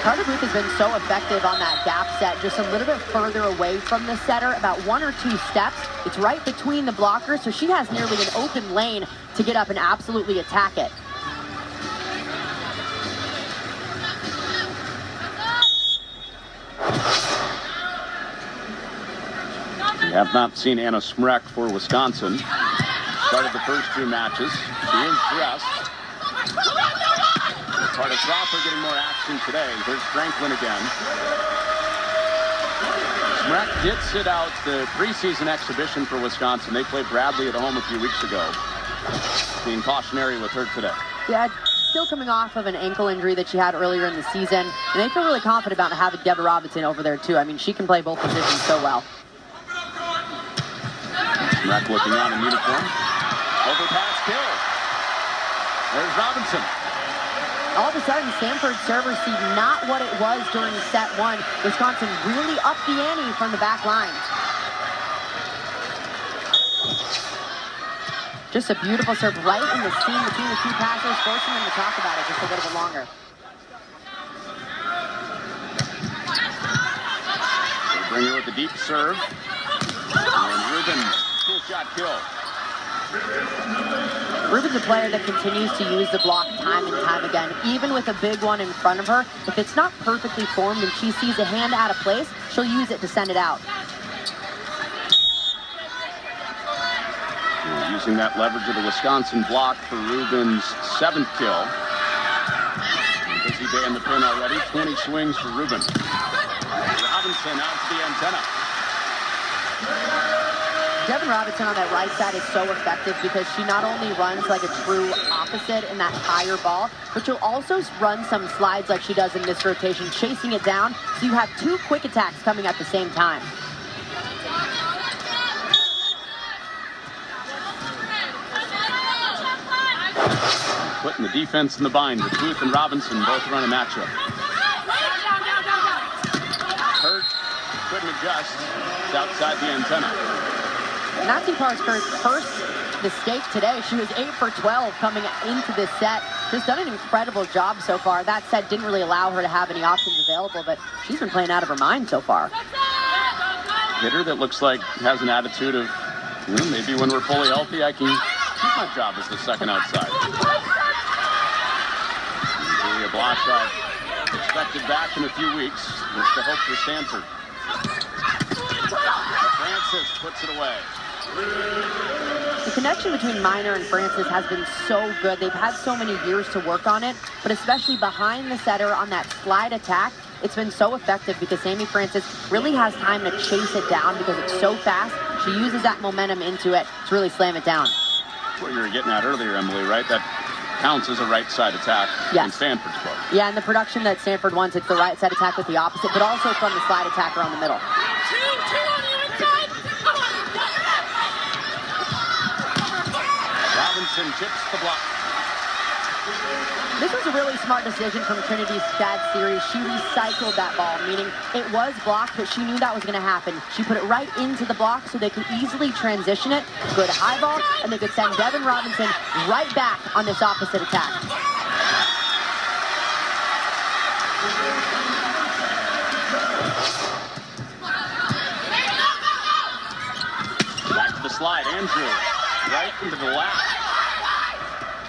Carter Booth has been so effective on that gap set, just a little bit further away from the setter, about 1 or 2 steps. It's right between the blockers, so she has nearly an open lane to get up and absolutely attack it.
have not seen Anna Smrek for Wisconsin. Started the first 2 matches. She is dressed. Part of Crawford getting more action today. Here's Franklin again. Smrek did sit out the preseason exhibition for Wisconsin. They played Bradley at home a few weeks ago. Being cautionary with her today.
Yeah, still coming off of an ankle injury that she had earlier in the season. And they feel really confident about having Deborah Robinson over there, too. I mean, she can play both positions so well.
Smrek looking on in uniform. Overpass kill. There's Robinson.
All of a sudden, Stanford's server seemed not what it was during set 1. Wisconsin really upped the ante from the back line. Just a beautiful serve right in the seam between the 2 passers, forcing them to talk about it just a little bit longer.
They bring her with a deep serve. And Ruben, cool shot kill.
Ruben's a player that continues to use the block time and time again. Even with a big one in front of her, if it's not perfectly formed and she sees a hand out of place, she'll use it to send it out.
Using that leverage of the Wisconsin block for Ruben's 7th kill. Busy day in the pin already. 20 swings for Ruben. Robinson out to the antenna.
Devin Robinson on that right side is so effective because she not only runs like a true opposite in that higher ball, but she'll also run some slides like she does in this rotation, chasing it down, so you have 2 quick attacks coming at the same time.
Putting the defense in the bind with Booth and Robinson both run a matchup. Hurt, couldn't adjust. It's outside the antenna.
Nancy Parsker's first mistake today. She was 8 for 12 coming into this set. Just done an incredible job so far. That set didn't really allow her to have any options available, but she's been playing out of her mind so far.
Hitter that looks like has an attitude of, maybe when we're fully healthy, I can keep my job as the second outside. Julia Blashoff expected back in a few weeks. There's the hope for Stanford. Francis puts it away.
The connection between Minor and Francis has been so good. They've had so many years to work on it, but especially behind the setter on that slide attack, it's been so effective because Amy Francis really has time to chase it down because it's so fast. She uses that momentum into it to really slam it down.
That's what you were getting at earlier, Emily, right? That counts as a right side attack in Stanford's book.
Yeah, and the production that Stanford wants, it's the right side attack with the opposite, but also from the slide attack around the middle.
Robinson chips the block.
This was a really smart decision from Trinity's dad series. She recycled that ball, meaning it was blocked, but she knew that was going to happen. She put it right into the block so they could easily transition it, good high ball, and they could send Devin Robinson right back on this opposite attack.
Back to the slide, Andrew, right into the lap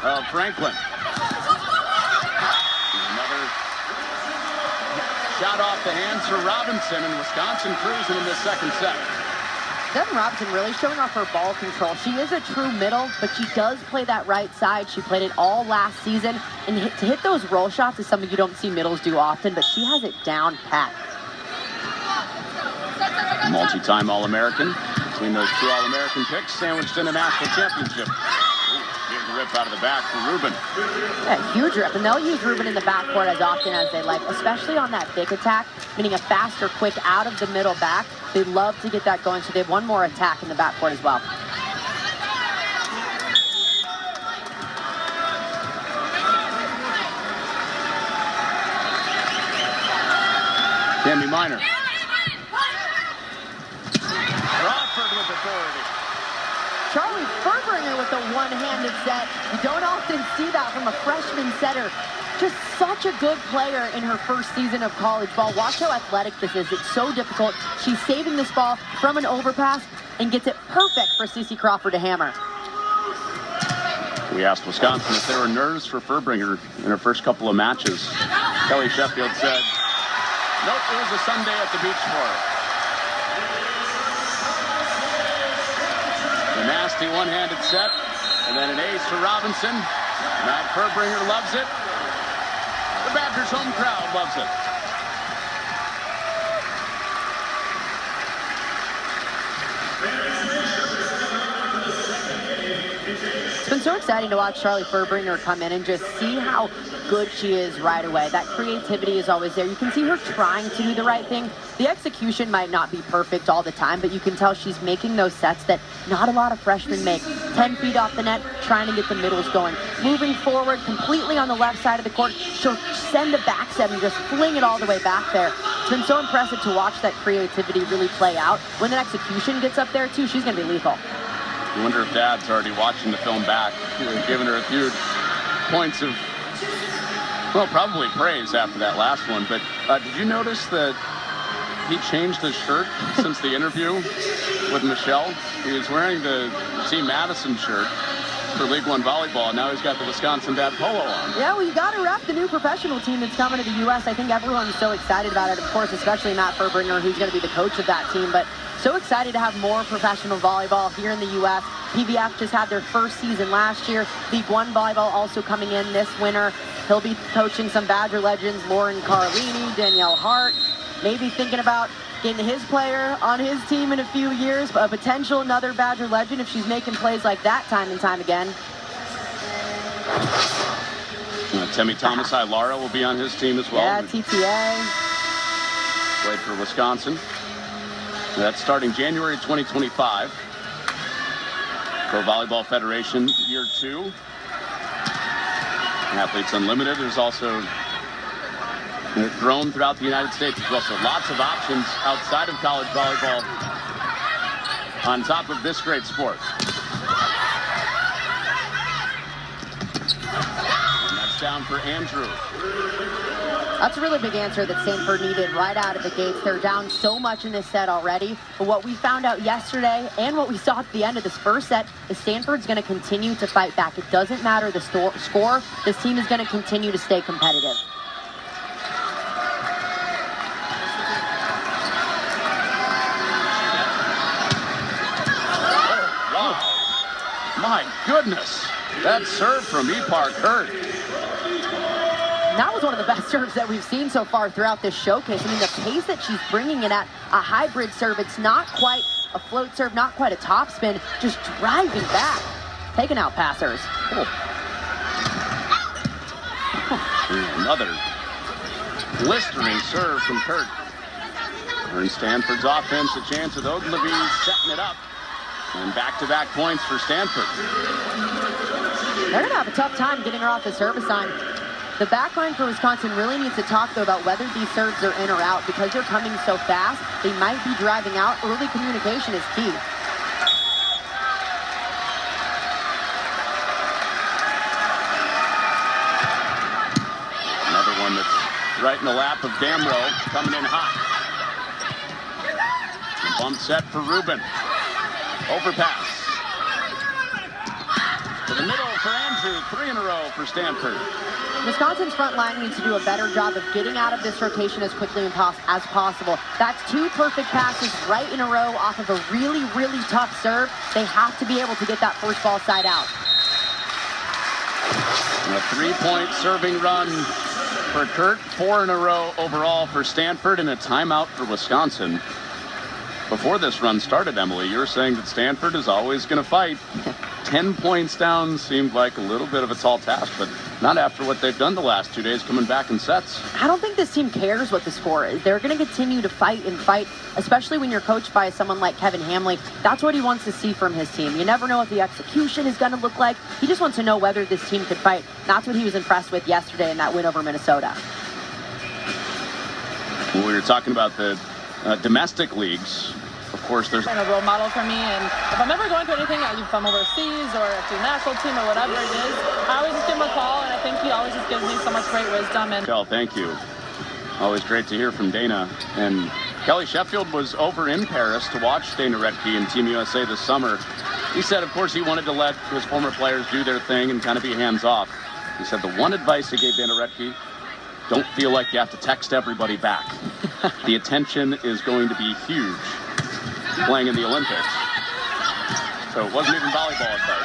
of Franklin. Shot off the hands for Robinson, and Wisconsin cruising in this second set.
Devin Robinson really showing off her ball control. She is a true middle, but she does play that right side. She played it all last season, and to hit those roll shots is something you don't see middles do often, but she has it down pat.
Multi-time All-American. Between those 2 All-American picks, sandwiched in a national championship. Big rip out of the back for Ruben.
Yeah, huge rip, and they'll use Ruben in the backcourt as often as they like, especially on that big attack, meaning a faster, quick out of the middle back. They love to get that going, so they have one more attack in the backcourt as well.
Tammy Minor. Crawford with authority.
Charlie Furbringer with a one-handed set. You don't often see that from a freshman setter. Just such a good player in her first season of college ball. Watch how athletic this is. It's so difficult. She's saving this ball from an overpass and gets it perfect for Cece Crawford to hammer.
We asked Wisconsin if there were nerves for Furbringer in her first couple of matches. Kelly Sheffield said, nope, it was a Sunday at the beach for her. nasty one-handed set. And then an ace to Robinson. Matt Furbringer loves it. The Badgers home crowd loves it.
It's been so exciting to watch Charlie Furbringer come in and just see how good she is right away. That creativity is always there. You can see her trying to do the right thing. The execution might not be perfect all the time, but you can tell she's making those sets that not a lot of freshmen make. 10 feet off the net, trying to get the middles going. Moving forward completely on the left side of the court, she'll send a back set and just fling it all the way back there. It's been so impressive to watch that creativity really play out. When the execution gets up there too, she's going to be lethal.
I wonder if Dad's already watching the film back, giving her a few points of, well, probably praise after that last one. But did you notice that he changed his shirt since the interview with Michelle? He was wearing the Team Madison shirt for League One volleyball, and now he's got the Wisconsin Dad polo on.
Yeah, well, you got to rep the new professional team that's coming to the U.S. I think everyone's so excited about it, of course, especially Matt Furbringer, who's going to be the coach of that team. But so excited to have more professional volleyball here in the U.S. PBF just had their first season last year. League One volleyball also coming in this winter. He'll be coaching some Badger legends, Lauren Carlini, Danielle Hart, maybe thinking about getting his player on his team in a few years, but a potential another Badger legend if she's making plays like that time and time again.
Temi Thomas-Lara will be on his team as well.
Yeah, TTA.
Played for Wisconsin. That's starting January 2025. Pro Volleyball Federation Year 2. Athletes Unlimited is also grown throughout the United States as well. So lots of options outside of college volleyball on top of this great sport. And that's down for Andrew.
That's a really big answer that Stanford needed right out of the gates. They're down so much in this set already. But what we found out yesterday and what we saw at the end of this first set is Stanford's going to continue to fight back. It doesn't matter the score. This team is going to continue to stay competitive.
Wow. My goodness. That serve from Ipar Kurt.
That was one of the best serves that we've seen so far throughout this showcase. I mean, the pace that she's bringing it at, a hybrid serve. It's not quite a float serve, not quite a top spin, just driving back, taking out passers.
Another blistering serve from Kurt. Earns Stanford's offense a chance with Ogilvy setting it up. And back-to-back points for Stanford.
They're going to have a tough time getting her off the service line. The backline for Wisconsin really needs to talk, though, about whether these serves are in or out. Because they're coming so fast, they might be driving out. Early communication is key.
Another one that's right in the lap of Damrow, coming in hot. The bump set for Rubin. Overpass. To the middle for Andrew. 3 in a row for Stanford.
Wisconsin's front line needs to do a better job of getting out of this rotation as quickly as possible. That's 2 perfect passes right in a row off of a really, really tough serve. They have to be able to get that first ball side out.
And a 3-point serving run for Kurt. 4 in a row overall for Stanford, and a timeout for Wisconsin. Before this run started, Emily, you were saying that Stanford is always going to fight. 10 points down seemed like a little bit of a tall task, but not after what they've done the last 2 days, coming back in sets.
I don't think this team cares what the score is. They're going to continue to fight and fight, especially when you're coached by someone like Kevin Hamley. That's what he wants to see from his team. You never know what the execution is going to look like. He just wants to know whether this team could fight. That's what he was impressed with yesterday in that win over Minnesota.
When we were talking about the domestic leagues, of course, there's
a role model for me, and if I'm ever going through anything, if I'm overseas or to the national team or whatever it is, I always just give him a call, and I think he always just gives me so much great wisdom. And
thank you. Always great to hear from Dana. And Kelly Sheffield was over in Paris to watch Dana Redke and Team USA this summer. He said, of course, he wanted to let his former players do their thing and kind of be hands-off. He said the one advice he gave Dana Redke: don't feel like you have to text everybody back. The attention is going to be huge playing in the Olympics. So it wasn't even volleyball advice.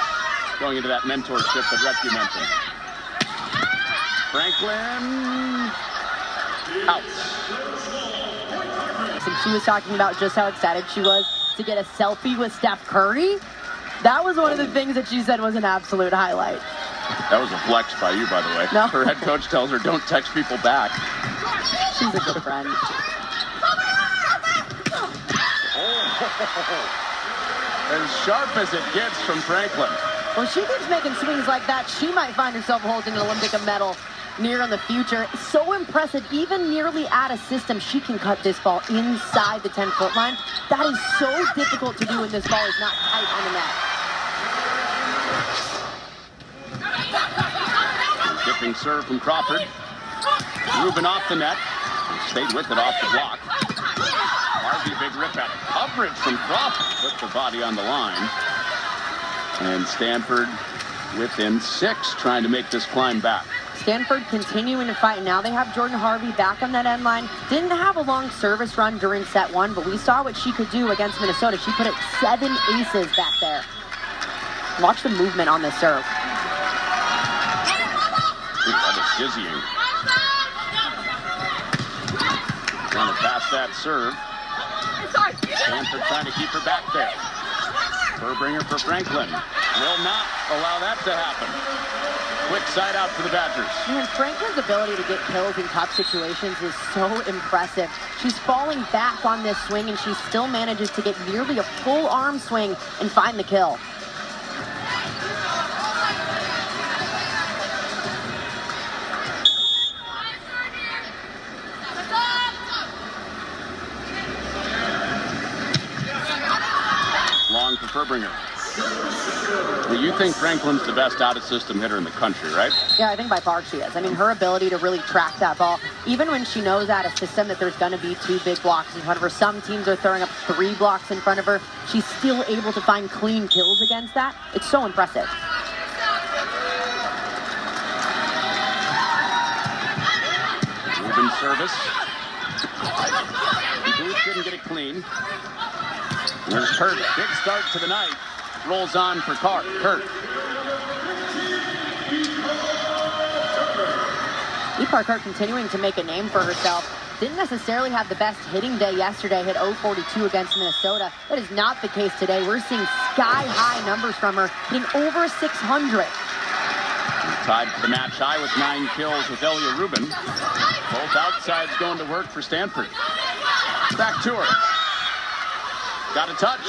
Going into that mentorship that Rescue mentioned. Franklin out.
And she was talking about just how excited she was to get a selfie with Steph Curry. That was one of the things that she said was an absolute highlight.
That was a flex by you, by the way.
No.
Her head coach tells her, don't text people back.
She's a good friend.
As sharp as it gets from Franklin.
Well, she keeps making swings like that. She might find herself holding an Olympic medal near in the future. So impressive. Even nearly out of system, she can cut this ball inside the 10-foot line. That is so difficult to do when this ball is not tight on the net.
Dipping serve from Crawford. Rubin off the net. Stayed with it off the block. Harvey, big rip at it. Coverage from Crawford. Put the body on the line. And Stanford within 6, trying to make this climb back.
Stanford continuing to fight. Now they have Jordan Harvey back on that end line. Didn't have a long service run during set 1, but we saw what she could do against Minnesota. She put it 7 aces back there. Watch the movement on this serve.
Ooh, that is dizzying. Trying to pass that serve. Stanford trying to keep her back there. Furbringer for Franklin. Will not allow that to happen. Quick side out for the Badgers.
Man, Franklin's ability to get kills in tough situations is so impressive. She's falling back on this swing, and she still manages to get nearly a full arm swing and find the kill.
Long for Furbringer. Well, you think Franklin's the best out-of-system hitter in the country, right?
Yeah, I think by far she is. I mean, her ability to really track that ball, even when she knows out of system that there's going to be 2 big blocks in front of her. Some teams are throwing up 3 blocks in front of her. She's still able to find clean kills against that. It's so impressive.
Rubin service. Booth didn't get it clean. There's Kurt. Big start to the night. Rolls on for Kurt.
Kurt continuing to make a name for herself. Didn't necessarily have the best hitting day yesterday. Hit 042 against Minnesota. That is not the case today. We're seeing sky-high numbers from her, hitting over 600.
Tied for the match high with 9 kills with Elia Rubin. Both outsides going to work for Stanford. Back to her. Got a touch.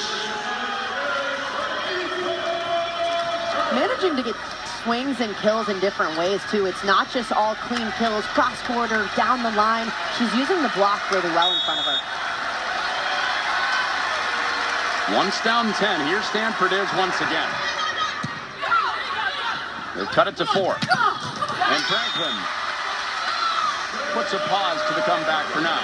Managing to get swings and kills in different ways, too. It's not just all clean kills, cross-quarter, down the line. She's using the block really well in front of her.
Once down 10. Here Stanford is once again. They've cut it to 4. And Franklin puts a pause to the comeback for now.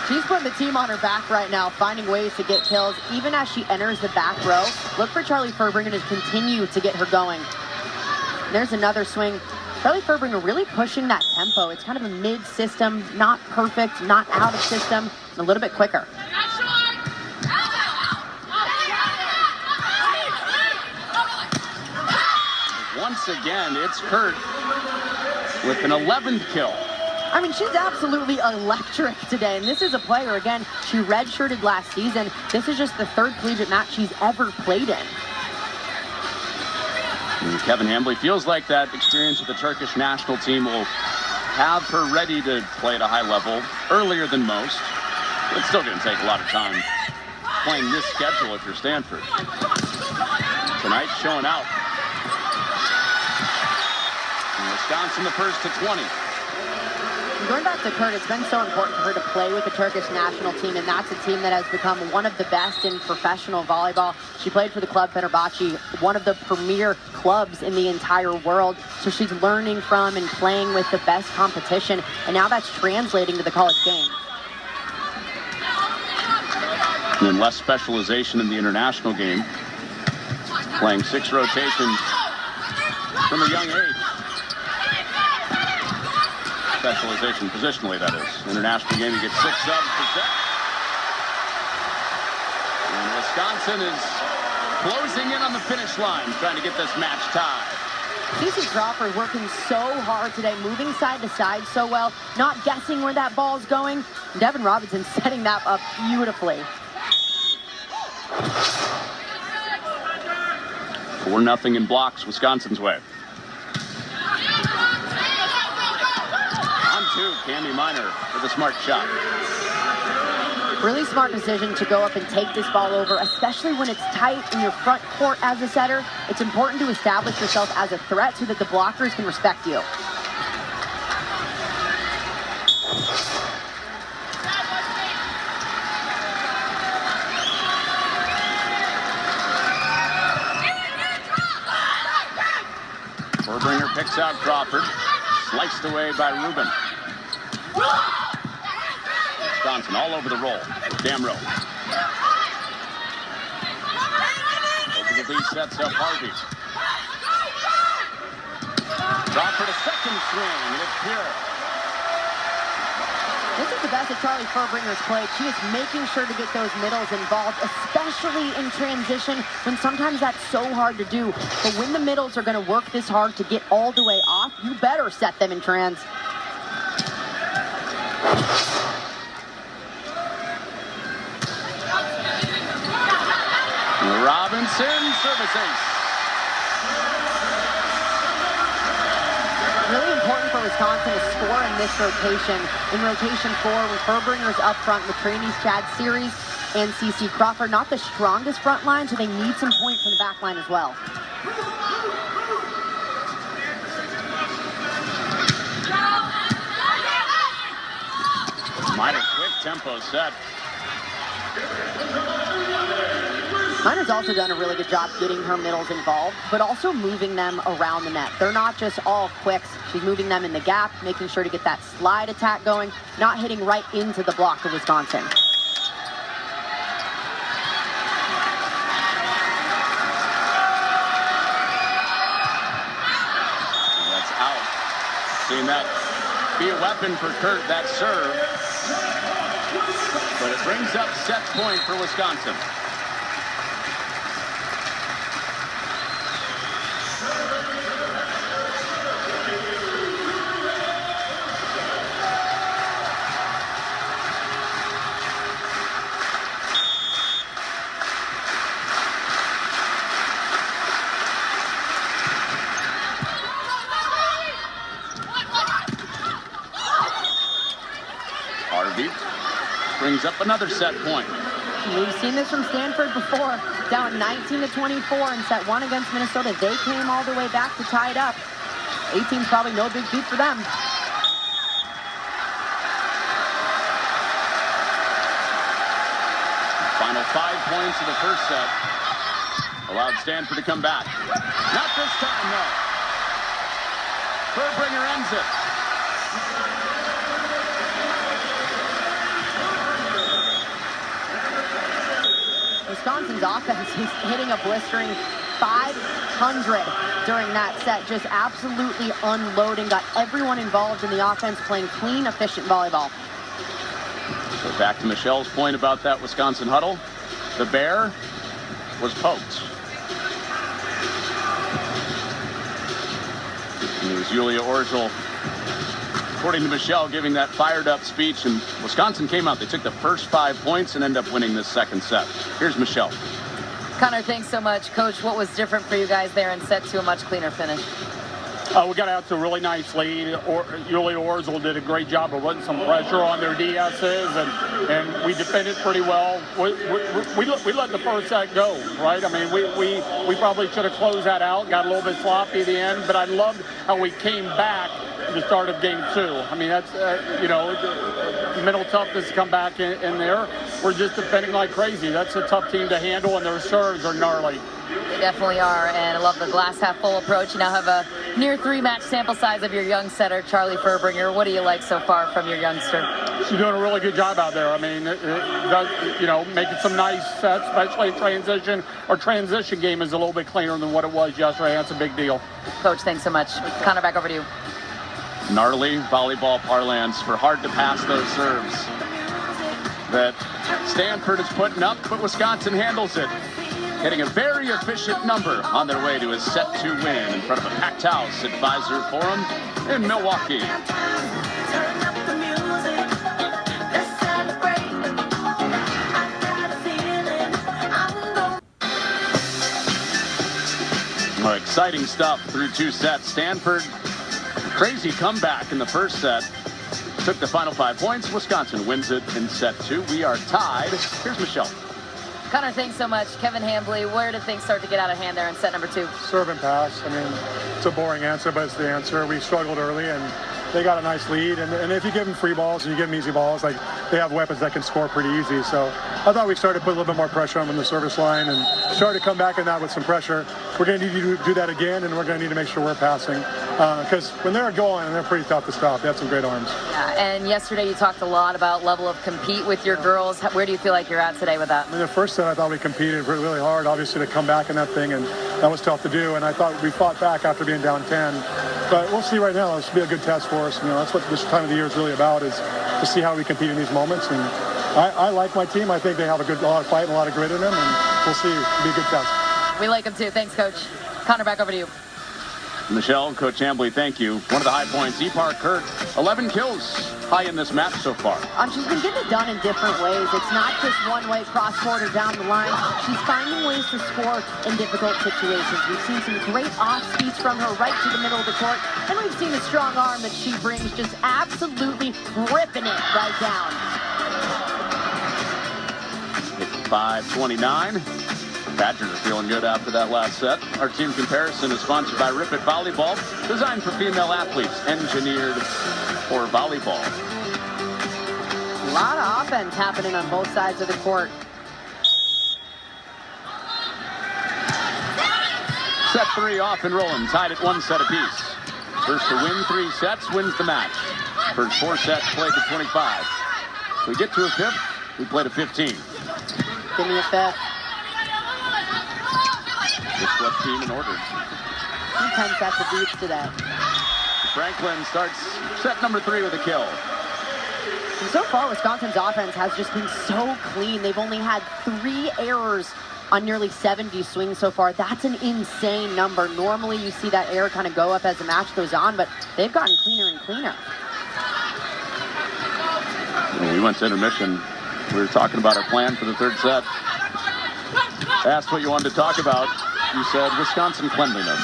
She's putting the team on her back right now, finding ways to get kills. Even as she enters the back row, look for Charlie Furbringer to continue to get her going. There's another swing. Charlie Furbringer really pushing that tempo. It's kind of a mid-system, not perfect, not out of system, a little bit quicker.
Once again, it's Kurt with an 11th kill.
I mean, she's absolutely electric today, and this is a player, again, she redshirted last season. This is just the 3rd collegiate match she's ever played in.
And Kevin Hambly feels like that experience with the Turkish national team will have her ready to play at a high level earlier than most. It's still going to take a lot of time playing this schedule if you're Stanford. Tonight showing out. And Wisconsin the first to 20.
Going back to Kurt, it's been so important for her to play with the Turkish national team, and that's a team that has become one of the best in professional volleyball. She played for the club Fenerbahce, one of the premier clubs in the entire world. So she's learning from and playing with the best competition, and now that's translating to the college game.
And less specialization in the international game. Playing 6 rotations from a young age. Specialization positionally, that is. International game, you get 6 subs per set. And Wisconsin is closing in on the finish line, trying to get this match tied.
Cece Crawford working so hard today, moving side to side so well, not guessing where that ball's going. Devin Robinson setting that up beautifully.
4-0 in blocks, Wisconsin's way. On two, Cami Minor with a smart shot.
Really smart decision to go up and take this ball over, especially when it's tight in your front court as a setter. It's important to establish yourself as a threat so that the blockers can respect you.
Vorbringer picks out Crawford. Sliced away by Rubin. Wisconsin all over the roll. Damrow. Over the B sets up Harvey. Crawford a second swing, and it's pure.
This is the best that Charlie Furbringer's played. She is making sure to get those middles involved, especially in transition, when sometimes that's so hard to do. But when the middles are going to work this hard to get all the way off, you better set them in trans.
Robinson, service ace.
Really important for Wisconsin to score in this rotation. In rotation 4, with Furbringer's up front, McCraney's Chad Series, and Cece Crawford. Not the strongest front line, so they need some points from the back line as well.
Minor quick tempo set.
Minor's also done a really good job getting her middles involved, but also moving them around the net. They're not just all quicks. She's moving them in the gap, making sure to get that slide attack going, not hitting right into the block of Wisconsin.
That's out. Seeing that be a weapon for Kurt, that serve. But it brings up set point for Wisconsin. Harvey brings up another set point.
We've seen this from Stanford before. Down 19-24 in set 1 against Minnesota. They came all the way back to tie it up. 18's probably no big feat for them.
Final 5 points of the first set allowed Stanford to come back. Not this time, though. Furbringer ends it.
Wisconsin's offense is hitting a blistering 500 during that set. Just absolutely unloading. Got everyone involved in the offense, playing clean, efficient volleyball.
So back to Michelle's point about that Wisconsin huddle. The bear was poked. And it was Julia Orgel, according to Michelle, giving that fired up speech, and Wisconsin came out. They took the first 5 points and ended up winning this second set. Here's Michelle.
Connor, thanks so much. Coach, what was different for you guys there in set 2, a much cleaner finish?
We got out to a really nice lead. Julia Orzel did a great job of putting some pressure on their DSs, and we defended pretty well. We let the first set go, right? I mean, we probably should have closed that out, got a little bit sloppy at the end, but I loved how we came back at the start of game 2. I mean, that's, mental toughness to come back in there. We're just defending like crazy. That's a tough team to handle, and their serves are gnarly.
They definitely are, and I love the glass half full approach. You now have a near 3-match sample size of your young setter, Charlie Furbringer. What do you like so far from your youngster?
She's doing a really good job out there. I mean, making some nice sets, especially transition. Our transition game is a little bit cleaner than what it was yesterday. That's a big deal.
Coach, thanks so much. Connor, back over to you.
Gnarly volleyball parlance for hard to pass those serves that Stanford is putting up, but Wisconsin handles it. hitting a very efficient number on their way to a set 2 win in front of a packed house at Pfizer Forum in Milwaukee. Oh, exciting stuff through 2 sets. Stanford, crazy comeback in the first set. Took the final 5 points. Wisconsin wins it in set 2. We are tied. Here's Michelle.
Connor, thanks so much. Kevin Hambley, where did things start to get out of hand there in set number 2?
Serve and pass. I mean, it's a boring answer, but it's the answer. We struggled early, and they got a nice lead. And if you give them free balls and you give them easy balls, like, they have weapons that can score pretty easy. So I thought we started to put a little bit more pressure on them in the service line and started to come back in that with some pressure. We're going to need to do that again, and we're going to need to make sure we're passing. Because when they're going, they're pretty tough to stop. They have some great arms.
Yeah, and yesterday you talked a lot about level of compete with your girls. Where do you feel like you're at today with that?
In the first set, I thought we competed really hard, obviously, to come back in that thing, and that was tough to do. And I thought we fought back after being down 10. But we'll see right now. This will be a good test for us. You know, that's what this time of the year is really about, is to see how we compete in these moments. And I like my team. I think they have a lot of fight and a lot of grit in them, and we'll see. It'll be a good test.
We like them too. Thanks, Coach. Connor, back over to you.
Michelle, Coach Hambley, thank you. One of the high points, Ipar Kurt, 11 kills high in this match so far.
She's been getting it done in different ways. It's not just one way cross-court or down the line. She's finding ways to score in difficult situations. We've seen some great off-speeds from her right to the middle of the court, and we've seen the strong arm that she brings, just absolutely ripping it right down.
5:29. Badgers are feeling good after that last set. Our team comparison is sponsored by Rip It Volleyball, designed for female athletes, engineered for volleyball.
A lot of offense happening on both sides of the court.
Set 3 off and rolling, tied at 1 set apiece. First to win 3 sets wins the match. First 4 sets played to 25. If we get to a 5th, we play to 15.
Give me a 5th.
The swept team in order.
10 sets of beats today.
Franklin starts set number 3 with a kill.
And so far, Wisconsin's offense has just been so clean. They've only had 3 errors on nearly 70 swings so far. That's an insane number. Normally, you see that error kind of go up as the match goes on, but they've gotten cleaner and cleaner.
When we went to intermission, we were talking about our plan for the 3rd set. Asked what you wanted to talk about. You said Wisconsin cleanliness.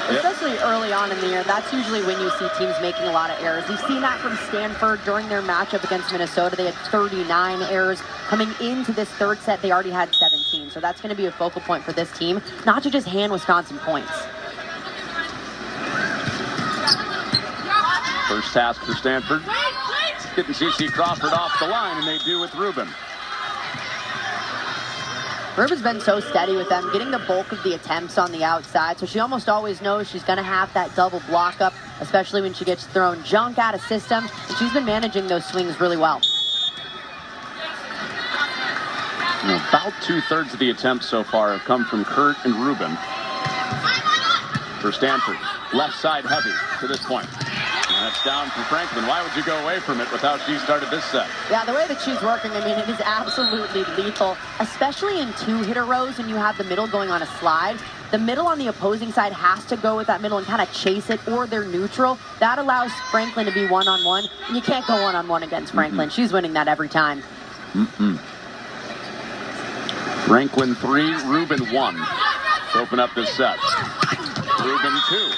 Especially early on in the year, that's usually when you see teams making a lot of errors. We've seen that from Stanford during their matchup against Minnesota. They had 39 errors. Coming into this 3rd set, they already had 17. So that's going to be a focal point for this team, not to just hand Wisconsin points.
First task for Stanford, getting CC Crawford off the line, and they do with Rubin.
Rubin's been so steady with them, getting the bulk of the attempts on the outside, so she almost always knows she's going to have that double block up, especially when she gets thrown junk out of system, and she's been managing those swings really well.
About 2/3 of the attempts so far have come from Kurt and Rubin. For Stanford, left side heavy to this point. And that's down for Franklin. Why would you go away from it with how she started this set?
Yeah, the way that she's working, I mean, it is absolutely lethal, especially in 2-hitter rows when you have the middle going on a slide. The middle on the opposing side has to go with that middle and kind of chase it, or they're neutral. That allows Franklin to be one-on-one. And you can't go one-on-one against Franklin. She's winning that every time.
Franklin 3, Rubin 1 to open up this set. Rubin 2.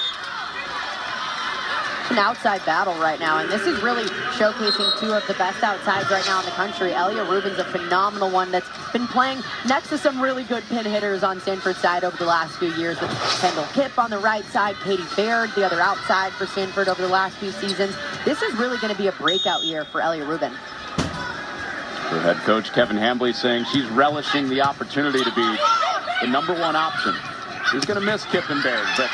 An outside battle right now, and this is really showcasing 2 of the best outsides right now in the country. Elia Rubin's a phenomenal one that's been playing next to some really good pin hitters on Stanford's side over the last few years, with Kendall Kipp on the right side, Katie Baird, the other outside for Stanford over the last few seasons. This is really going to be a breakout year for Elia Rubin.
Her head coach, Kevin Hambley, saying she's relishing the opportunity to be the #1 option. She's going to miss Kipp and Baird, but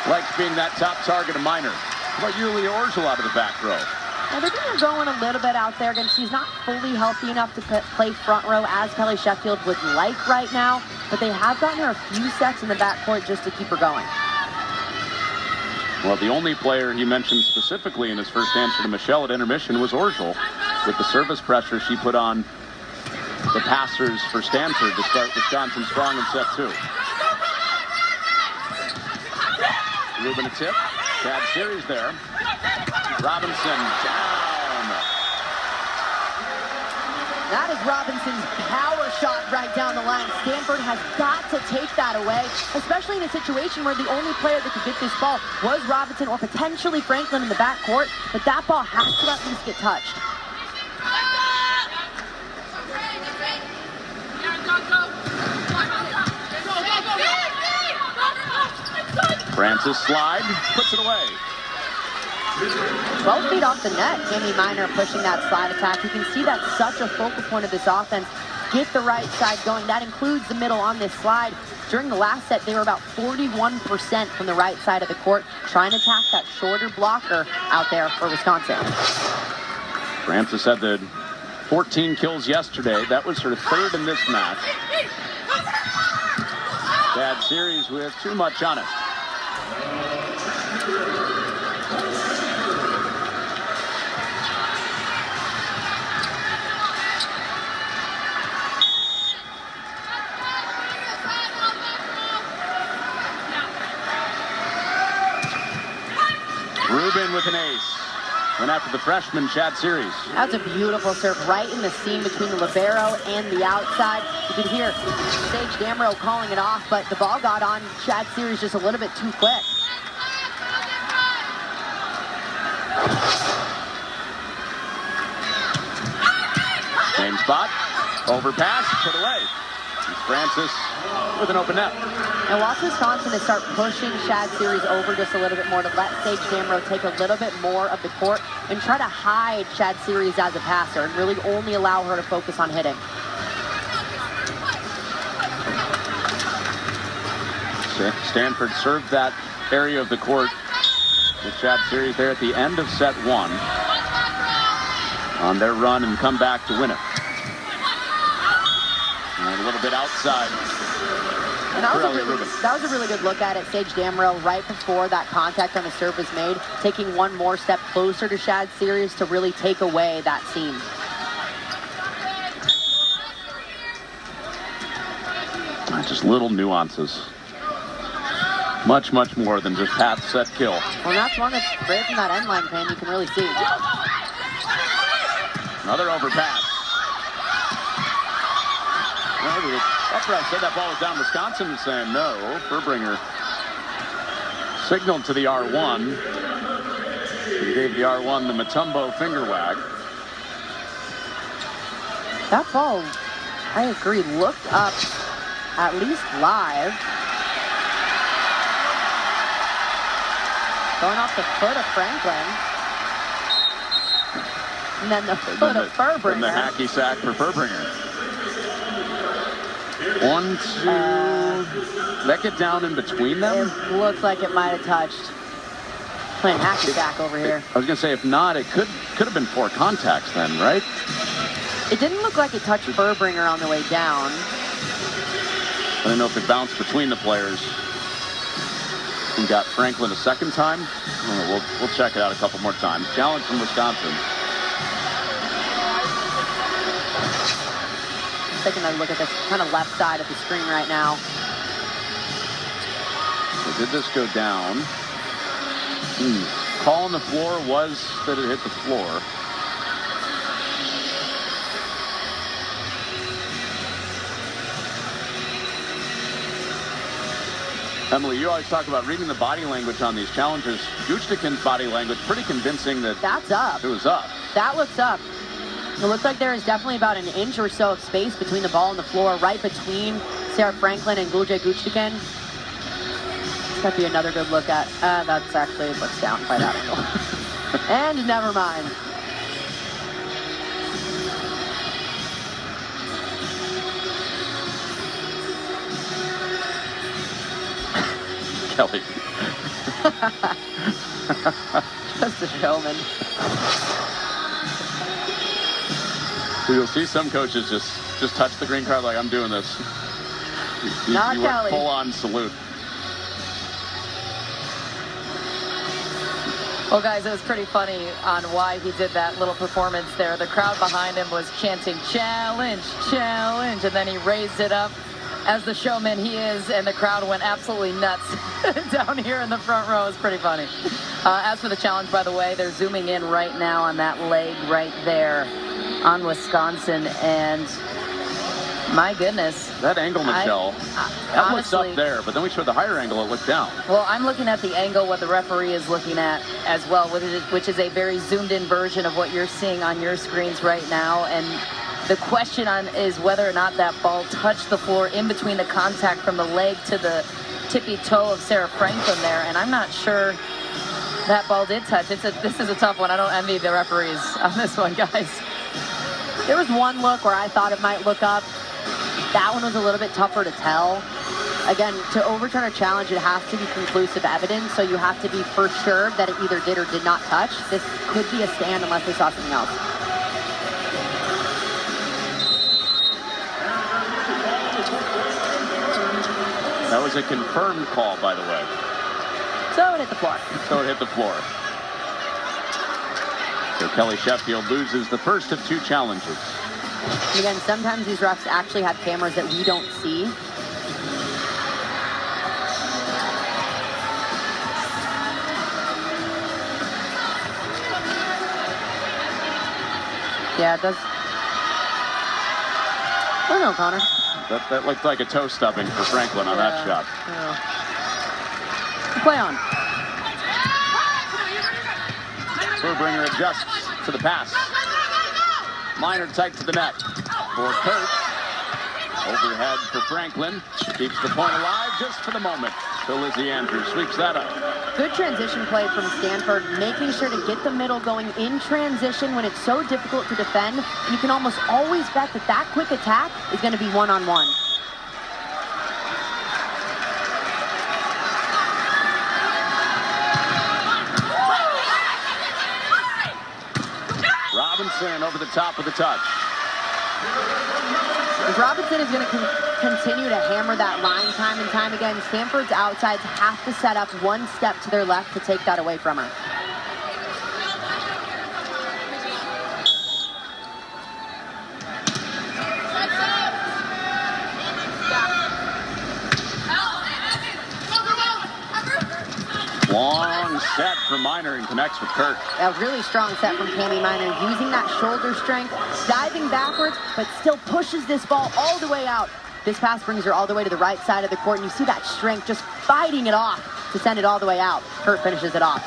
likes being that top target of Minor. How about Yulia Orzel out of the back row?
Now they're going to go in a little bit out there. Again, she's not fully healthy enough to play front row as Kelly Sheffield would like right now, but they have gotten her a few sets in the backcourt just to keep her going.
Well, the only player he mentioned specifically in his first answer to Michelle at intermission was Orzel. with the service pressure she put on the passers for Stanford to start Wisconsin strong in set 2. Rubin a tip. Bad series there. Robinson down.
That is Robinson's power shot right down the line. Stanford has got to take that away, especially in a situation where the only player that could get this ball was Robinson or potentially Franklin in the backcourt, but that ball has to at least get touched.
Francis slide, puts it away.
12 feet off the net, Jamie Minor pushing that slide attack. You can see that's such a focal point of this offense. Get the right side going. That includes the middle on this slide. During the last set, they were about 41% from the right side of the court, trying to attack that shorter blocker out there for Wisconsin.
Francis had the 14 kills yesterday. That was her third in this match. Bad series with too much on it. Rubin with an ace. Went after the freshman, Chad Series.
That's a beautiful serve right in the seam between the libero and the outside. You could hear Sage Damrow calling it off, but the ball got on Chad Series just a little bit too quick.
Same spot. Overpass, put away. Francis with an open net.
And watch Wisconsin to start pushing Chad Series over just a little bit more to let Sage Damrow take a little bit more of the court and try to hide Chad Series as a passer and really only allow her to focus on hitting.
Stanford served that area of the court with Chad Series there at the end of set 1 on their run and come back to win it. And a little bit outside.
And that was a really good look at it. Sage Damrow right before that contact on the serve was made, taking one more step closer to Chad Series to really take away that seam.
Just little nuances. Much, much more than just pass, set, kill.
Well, that's one that's right from that end line, Pam, you can really see.
Another overpass. That's where I said that ball was down. Wisconsin was saying no. Furbringer signaled to the R1. He gave the R1 the Matumbo finger wag.
That ball, I agree, looked up at least live. Going off the foot of Franklin. And then the foot of Furbringer.
And the hacky sack for Furbringer. 1, 2. That get down in between them?
It looks like it might have touched. Playing hacky sack over here.
I was going to say, if not, it could have been 4 contacts then, right?
It didn't look like it touched Furbringer on the way down.
I don't know if it bounced between the players. We got Franklin a second time. We'll check it out a couple more times. Challenge from Wisconsin.
Taking a look at this kind of left side of the screen right now.
So did this go down? Call on the floor was that it hit the floor. Emily, you always talk about reading the body language on these challenges. Guchtikin's body language, pretty convincing that
that's up.
It was up.
That looks up. It looks like there is definitely about an inch or so of space between the ball and the floor, right between Sarah Franklin and Gulje Guchtikin. This might be another good look at. That's actually looks down by that angle. And never mind.
Kelly.
Just a showman.
You'll see some coaches just touch the green card like, I'm doing this.
Not
you
Kelly.
Full on salute.
Well, guys, it was pretty funny on why he did that little performance there. The crowd behind him was chanting, "Challenge, challenge," and then he raised it up as the showman he is, and the crowd went absolutely nuts down here in the front row. It's pretty funny. As for the challenge, by the way, they're zooming in right now on that leg right there on Wisconsin, and my goodness.
That angle, Michelle, that
honestly,
looks up there, but then we showed the higher angle, it looked down.
Well, I'm looking at the angle what the referee is looking at as well, which is a very zoomed-in version of what you're seeing on your screens right now, and the question is whether or not that ball touched the floor in between the contact from the leg to the tippy toe of Sarah Franklin there, and I'm not sure that ball did touch. This is a tough one. I don't envy the referees on this one, guys.
There was one look where I thought it might look up. That one was a little bit tougher to tell. Again, to overturn a challenge, it has to be conclusive evidence, so you have to be for sure that it either did or did not touch. This could be a stand unless they saw something else.
That was a confirmed call, by the way.
So it hit the floor.
So it hit the floor. So Kelly Sheffield loses the first of 2 challenges.
And again, sometimes these refs actually have cameras that we don't see. Yeah, it does. Oh no, Connor.
That looked like a toe stubbing for Franklin on that shot.
Yeah. Play on.
Furbringer adjusts to the pass. Minor tight to the net for Kurt. Overhead for Franklin. Keeps the point alive just for the moment. So Lizzie Andrews sweeps that up.
Good transition play from Stanford, making sure to get the middle going in transition when it's so difficult to defend. And you can almost always bet that that quick attack is going to be one-on-one.
Robinson over the top of the touch.
Robinson is going to continue to hammer that line time and time again. Stanford's outsides have to set up one step to their left to take that away from her.
Long set for Minor and connects with Kurt.
A really strong set from Cami Minor, using that shoulder strength, diving backwards, but still pushes this ball all the way out. This pass brings her all the way to the right side of the court, and you see that strength just fighting it off to send it all the way out. Kurt finishes it off.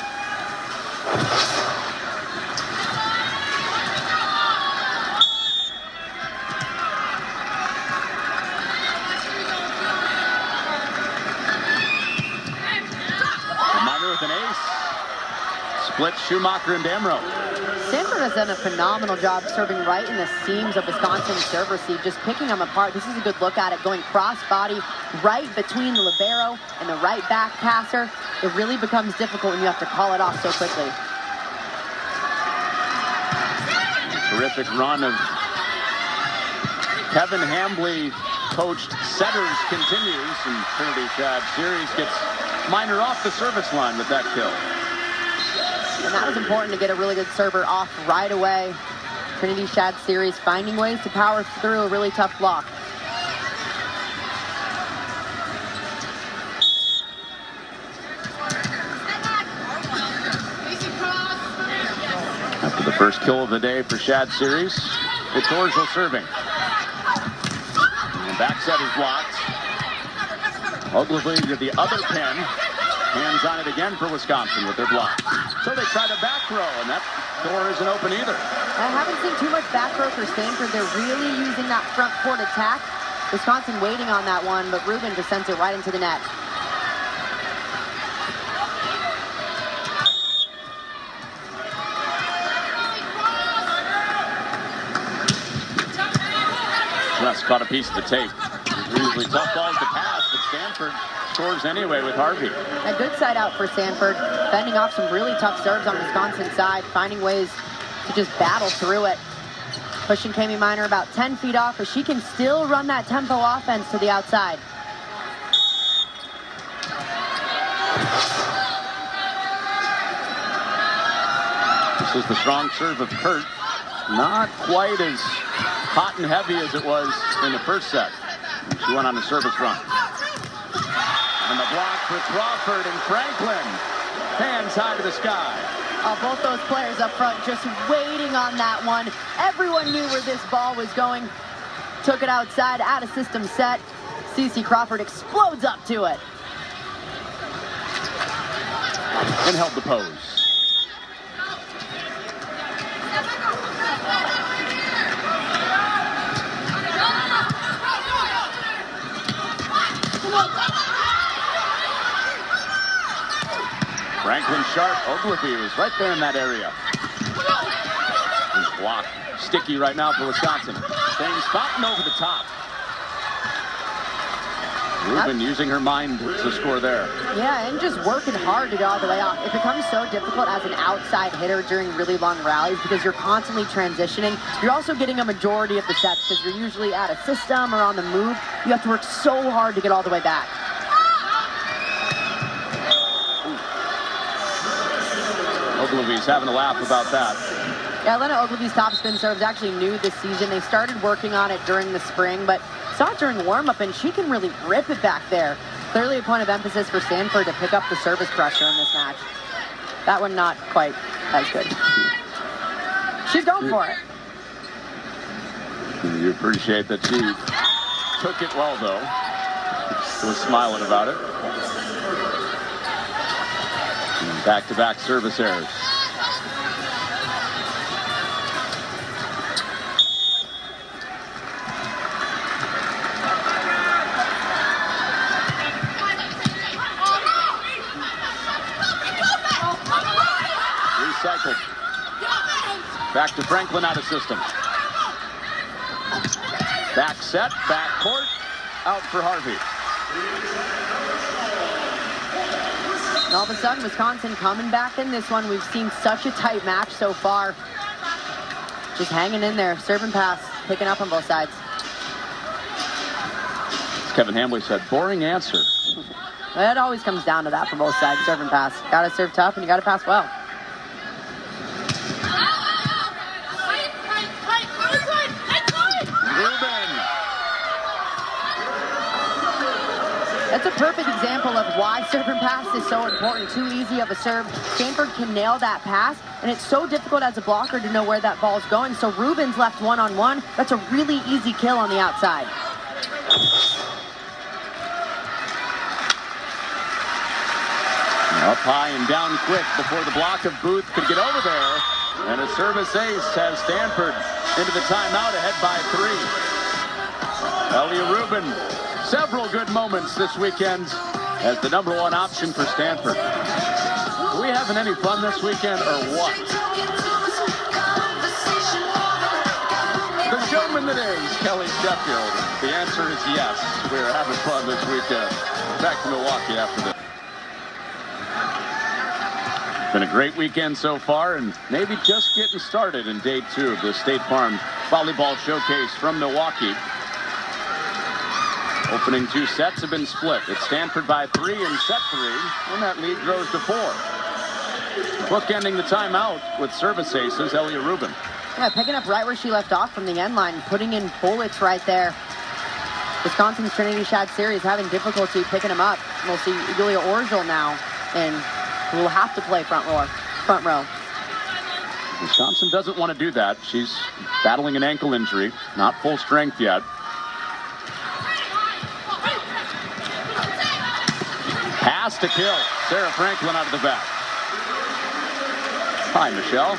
Minor with an ace. Split Schumacher and Damrow.
Stanford has done a phenomenal job serving right in the seams of Wisconsin's serve receive, just picking them apart. This is a good look at it, going cross-body right between the libero and the right back passer. It really becomes difficult when you have to call it off so quickly.
Terrific run of Kevin Hambly coached setters continues, and Trinity Shad Series gets Minor off the service line with that kill.
And that was important to get a really good server off right away. Trinity Shad Series finding ways to power through a really tough block.
After the first kill of the day for Shad Series, it's Orzel serving. And the back set is blocked. Ogilvy to the other pin. Hands on it again for Wisconsin with their block. So they try the back row, and that door isn't open either.
I haven't seen too much back row for Stanford. They're really using that front court attack. Wisconsin waiting on that one, but Rubin just sends it right into the net.
West caught a piece of the tape. Usually tough balls to pass, but Stanford scores anyway with Harvey.
A good side out for Stanford, fending off some really tough serves on Wisconsin's side, finding ways to just battle through it. Pushing Cami Minor about 10 feet off, but she can still run that tempo offense to the outside.
This is the strong serve of Kurt. Not quite as hot and heavy as it was in the first set. She went on a service run. And the block for Crawford and Franklin. Hands high to the sky.
Both those players up front just waiting on that one. Everyone knew where this ball was going. Took it outside, out of system set. CeCe Crawford explodes up to it.
And held the pose. Franklin sharp. Ogilvy was right there in that area. He's blocked. Sticky right now for Wisconsin. Same spot and over the top. Rubin using her mind to score there.
Yeah, and just working hard to get all the way off. It becomes so difficult as an outside hitter during really long rallies because you're constantly transitioning. You're also getting a majority of the sets because you're usually out of system or on the move. You have to work so hard to get all the way back.
Ogilvy's having a laugh about that.
Yeah, Elena Ogilvy's topspin serve is actually new this season. They started working on it during the spring, but saw it during warm-up, and she can really rip it back there. Clearly a point of emphasis for Stanford to pick up the service pressure in this match. That one not quite as good. She's going for it.
You appreciate that she took it well, though. She was smiling about it. And back-to-back service errors. Recycled. Back to Franklin out of system. Back set, back court, out for Harvey.
And all of a sudden, Wisconsin coming back in this one. We've seen such a tight match so far. Just hanging in there, serve and pass, picking up on both sides.
As Kevin Hambley said, boring answer.
It always comes down to that for both sides, serve and pass. Got to serve tough and you got to pass well. That's a perfect example of why serve and pass is so important. Too easy of a serve. Stanford can nail that pass, and it's so difficult as a blocker to know where that ball's going. So Rubin's left one-on-one. That's a really easy kill on the outside.
Up high and down quick before the block of Booth could get over there. And a service ace has Stanford into the timeout, ahead by 3. Elia Rubin. Several good moments this weekend as the #1 option for Stanford. Are we having any fun this weekend or what? The showman that is Kelly Sheffield. The answer is yes. We're having fun this weekend. Back to Milwaukee after this. Been a great weekend so far, and maybe just getting started in day 2 of the State Farm Volleyball Showcase from Milwaukee. Opening 2 sets have been split. It's Stanford by 3 in set 3, and that lead grows to 4. Bookending the timeout with service aces, Elia Rubin.
Yeah, picking up right where she left off from the end line, putting in bullets right there. Wisconsin's Trinity Shad series having difficulty picking them up. We'll see Julia Orzel now, and we'll have to play front row.
Wisconsin doesn't want to do that. She's battling an ankle injury, not full strength yet. Pass to kill. Sarah Franklin out of the back. Hi, Michelle.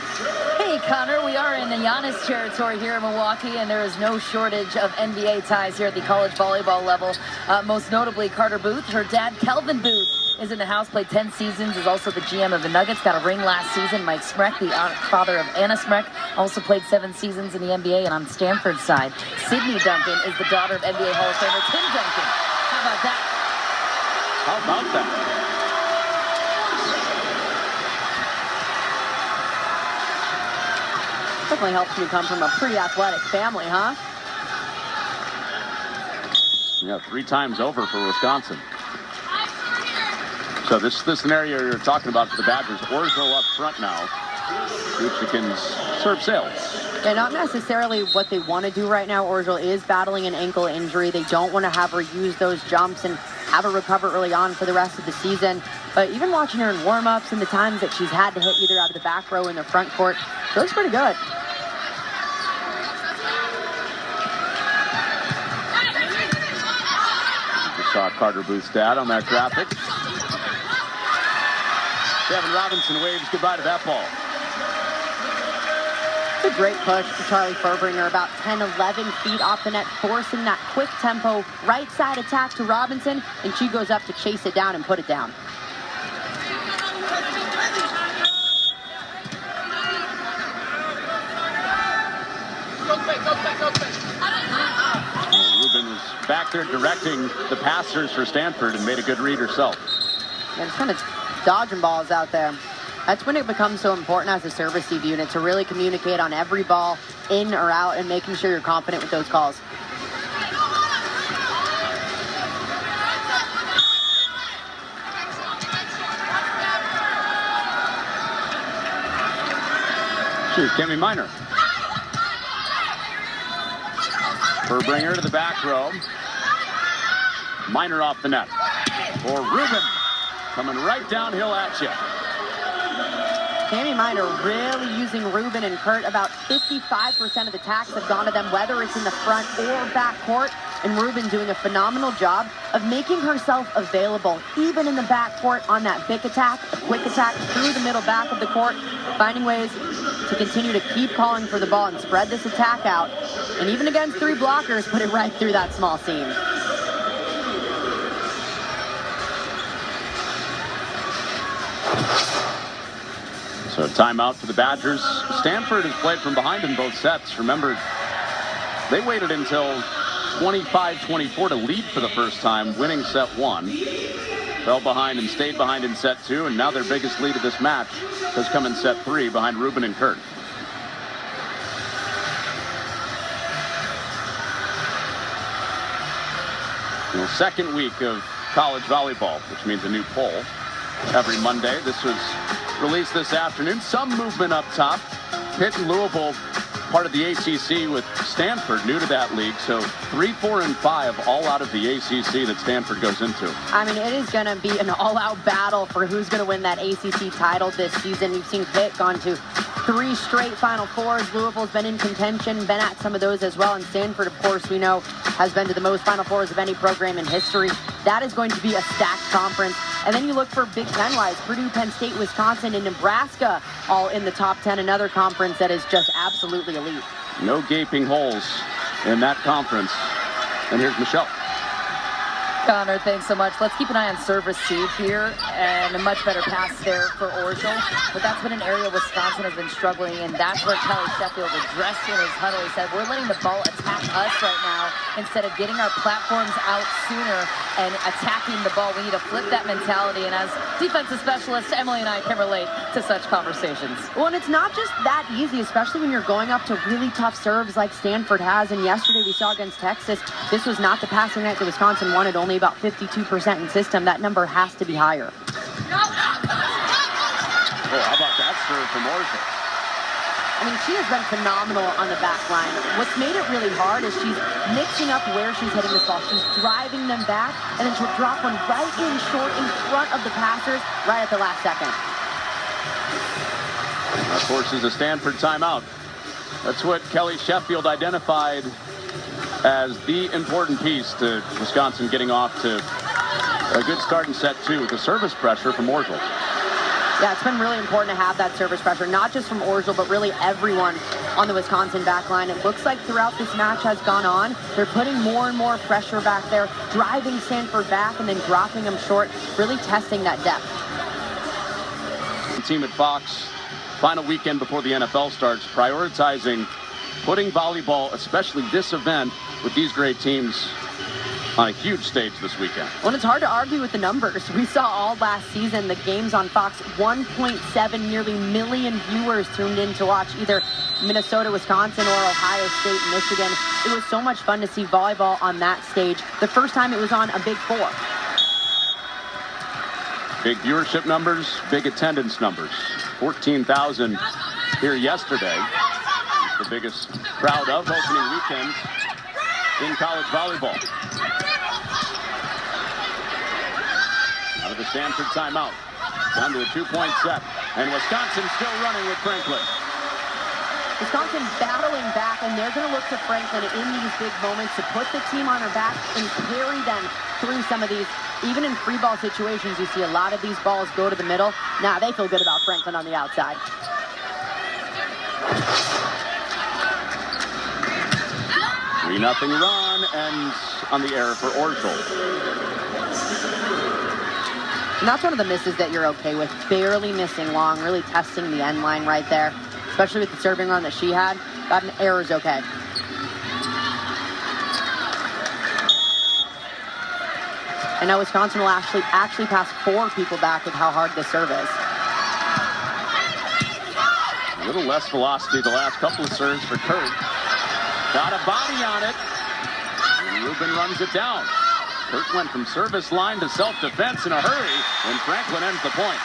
Hey, Connor. We are in the Giannis territory here in Milwaukee, and there is no shortage of NBA ties here at the college volleyball level. Most notably, Carter Booth. Her dad, Kelvin Booth, is in the house, played 10 seasons, is also the GM of the Nuggets, got a ring last season. Mike Smrek, the father of Anna Smrek, also played 7 seasons in the NBA. And on Stanford's side, Sydney Duncan is the daughter of NBA Hall of Famer Tim Duncan. How about that?
How about that?
Definitely helps you come from a pretty athletic family, huh?
Yeah, 3 times over for Wisconsin. So this scenario you're talking about for the Badgers, Orzo up front now. Guccikin's serve sales.
Yeah, not necessarily what they want to do right now. Orzo is battling an ankle injury. They don't want to have her use those jumps and have her recover early on for the rest of the season. But even watching her in warm-ups and the times that she's had to hit either out of the back row in the front court, she looks pretty good.
Just saw Carter Booth's dad on that graphic. Devin Robinson waves goodbye to that ball.
It's a great push to Charlie Furbringer, about 10, 11 feet off the net, forcing that quick tempo right side attack to Robinson, and she goes up to chase it down and put it down.
Rubin was back there directing the passers for Stanford and made a good read herself.
And just kind of dodging balls out there. That's when it becomes so important as a serve receive unit to really communicate on every ball, in or out, and making sure you're confident with those calls.
Here's Kimmy Minor. Furbringer to the back row. Minor off the net. For Rubin. Coming right downhill at you.
Tammy Minor really using Rubin and Kurt. About 55% of the attacks have gone to them, whether it's in the front or back court. And Rubin doing a phenomenal job of making herself available, even in the back court on that big attack, a quick attack through the middle back of the court, finding ways to continue to keep calling for the ball and spread this attack out. And even against three blockers, put it right through that small seam.
So timeout for the Badgers. Stanford has played from behind in both sets. Remember, they waited until 25-24 to lead for the first time, winning set one. Fell behind and stayed behind in set two, and now their biggest lead of this match has come in set three behind Rubin and Kurt. Well, second week of college volleyball, which means a new poll every Monday. This was released this afternoon. Some movement up top. Pitt and Louisville, part of the ACC with Stanford, new to that league. So 3, 4, and 5 all out of the ACC that Stanford goes into.
I mean, it is going to be an all-out battle for who's going to win that ACC title this season. We've seen Pitt gone to 3 straight Final Fours. Louisville's been in contention, been at some of those as well. And Stanford, of course, we know, has been to the most Final Fours of any program in history. That is going to be a stacked conference. And then you look for Big Ten-wise, Purdue, Penn State, Wisconsin, and Nebraska all in the top 10. Another conference that is just absolutely elite.
No gaping holes in that conference. And here's Michelle.
Connor, thanks so much. Let's keep an eye on serve receive here, and a much better pass there for Orzo. But that's been an area Wisconsin has been struggling in. That's where Kelly Sheffield addressed in his huddle. He said, we're letting the ball attack us right now instead of getting our platforms out sooner and attacking the ball. We need to flip that mentality, and as defensive specialists, Emily and I can relate to such conversations.
Well, and it's not just that easy, especially when you're going up to really tough serves like Stanford has. And yesterday we saw against Texas, this was not the passing night that Wisconsin wanted, only about 52% in system. That number has to be higher.
Oh, how about that serve from Orzo?
I mean, she has been phenomenal on the back line. What's made it really hard is she's mixing up where she's hitting this ball. She's driving them back, and then she'll drop one right in short in front of the passers right at the last second.
That forces a Stanford timeout. That's what Kelly Sheffield identified as the important piece to Wisconsin getting off to a good start in set two with the service pressure from Orzo.
Yeah, it's been really important to have that service pressure, not just from Orzo, but really everyone on the Wisconsin back line. It looks like throughout this match has gone on, they're putting more and more pressure back there, driving Stanford back and then dropping them short, really testing that depth.
The team at Fox, final weekend before the NFL starts, prioritizing putting volleyball, especially this event, with these great teams on a huge stage this weekend.
Well, it's hard to argue with the numbers. We saw all last season the games on Fox, 1.7 nearly million viewers tuned in to watch either Minnesota, Wisconsin, or Ohio State, Michigan. It was so much fun to see volleyball on that stage. The first time it was on a Big Four.
Big viewership numbers, big attendance numbers. 14,000 here yesterday. It's the biggest crowd of opening weekend in college volleyball. Out of the Stanford timeout. Down to a 2-point set. And Wisconsin still running with Franklin.
Wisconsin battling back, and they're going to look to Franklin in these big moments to put the team on her back and carry them through some of these. Even in free ball situations, you see a lot of these balls go to the middle. Now they feel good about Franklin on the outside.
Three 3-0 run ends on the error for Orschel.
And that's one of the misses that you're okay with. Barely missing long, really testing the end line right there. Especially with the serving run that she had. That an error is okay. And now Wisconsin will actually pass 4 people back with how hard the serve is.
A little less velocity the last couple of serves for Kurt. Got a body on it. And Rubin runs it down. Kurt went from service line to self-defense in a hurry, and Franklin ends the point.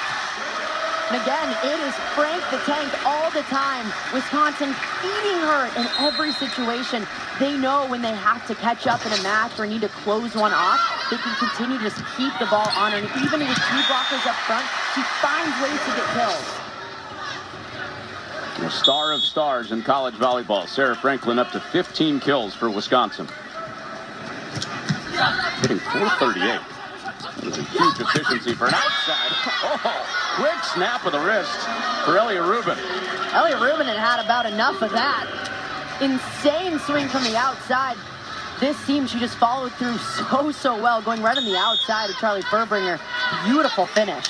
And again, it is Frank the Tank all the time. Wisconsin feeding her in every situation. They know when they have to catch up in a match or need to close one off, they can continue to just keep the ball on her. And even with 2 blockers up front, she finds ways to get kills.
A star of stars in college volleyball. Sarah Franklin up to 15 kills for Wisconsin. Hitting .438. That was a huge efficiency for an outside. Oh, quick snap of the wrist for Elliot Rubin.
Elliot Rubin had about enough of that. Insane swing from the outside. This team, she just followed through so well, going right on the outside of Charlie Furbringer. Beautiful finish.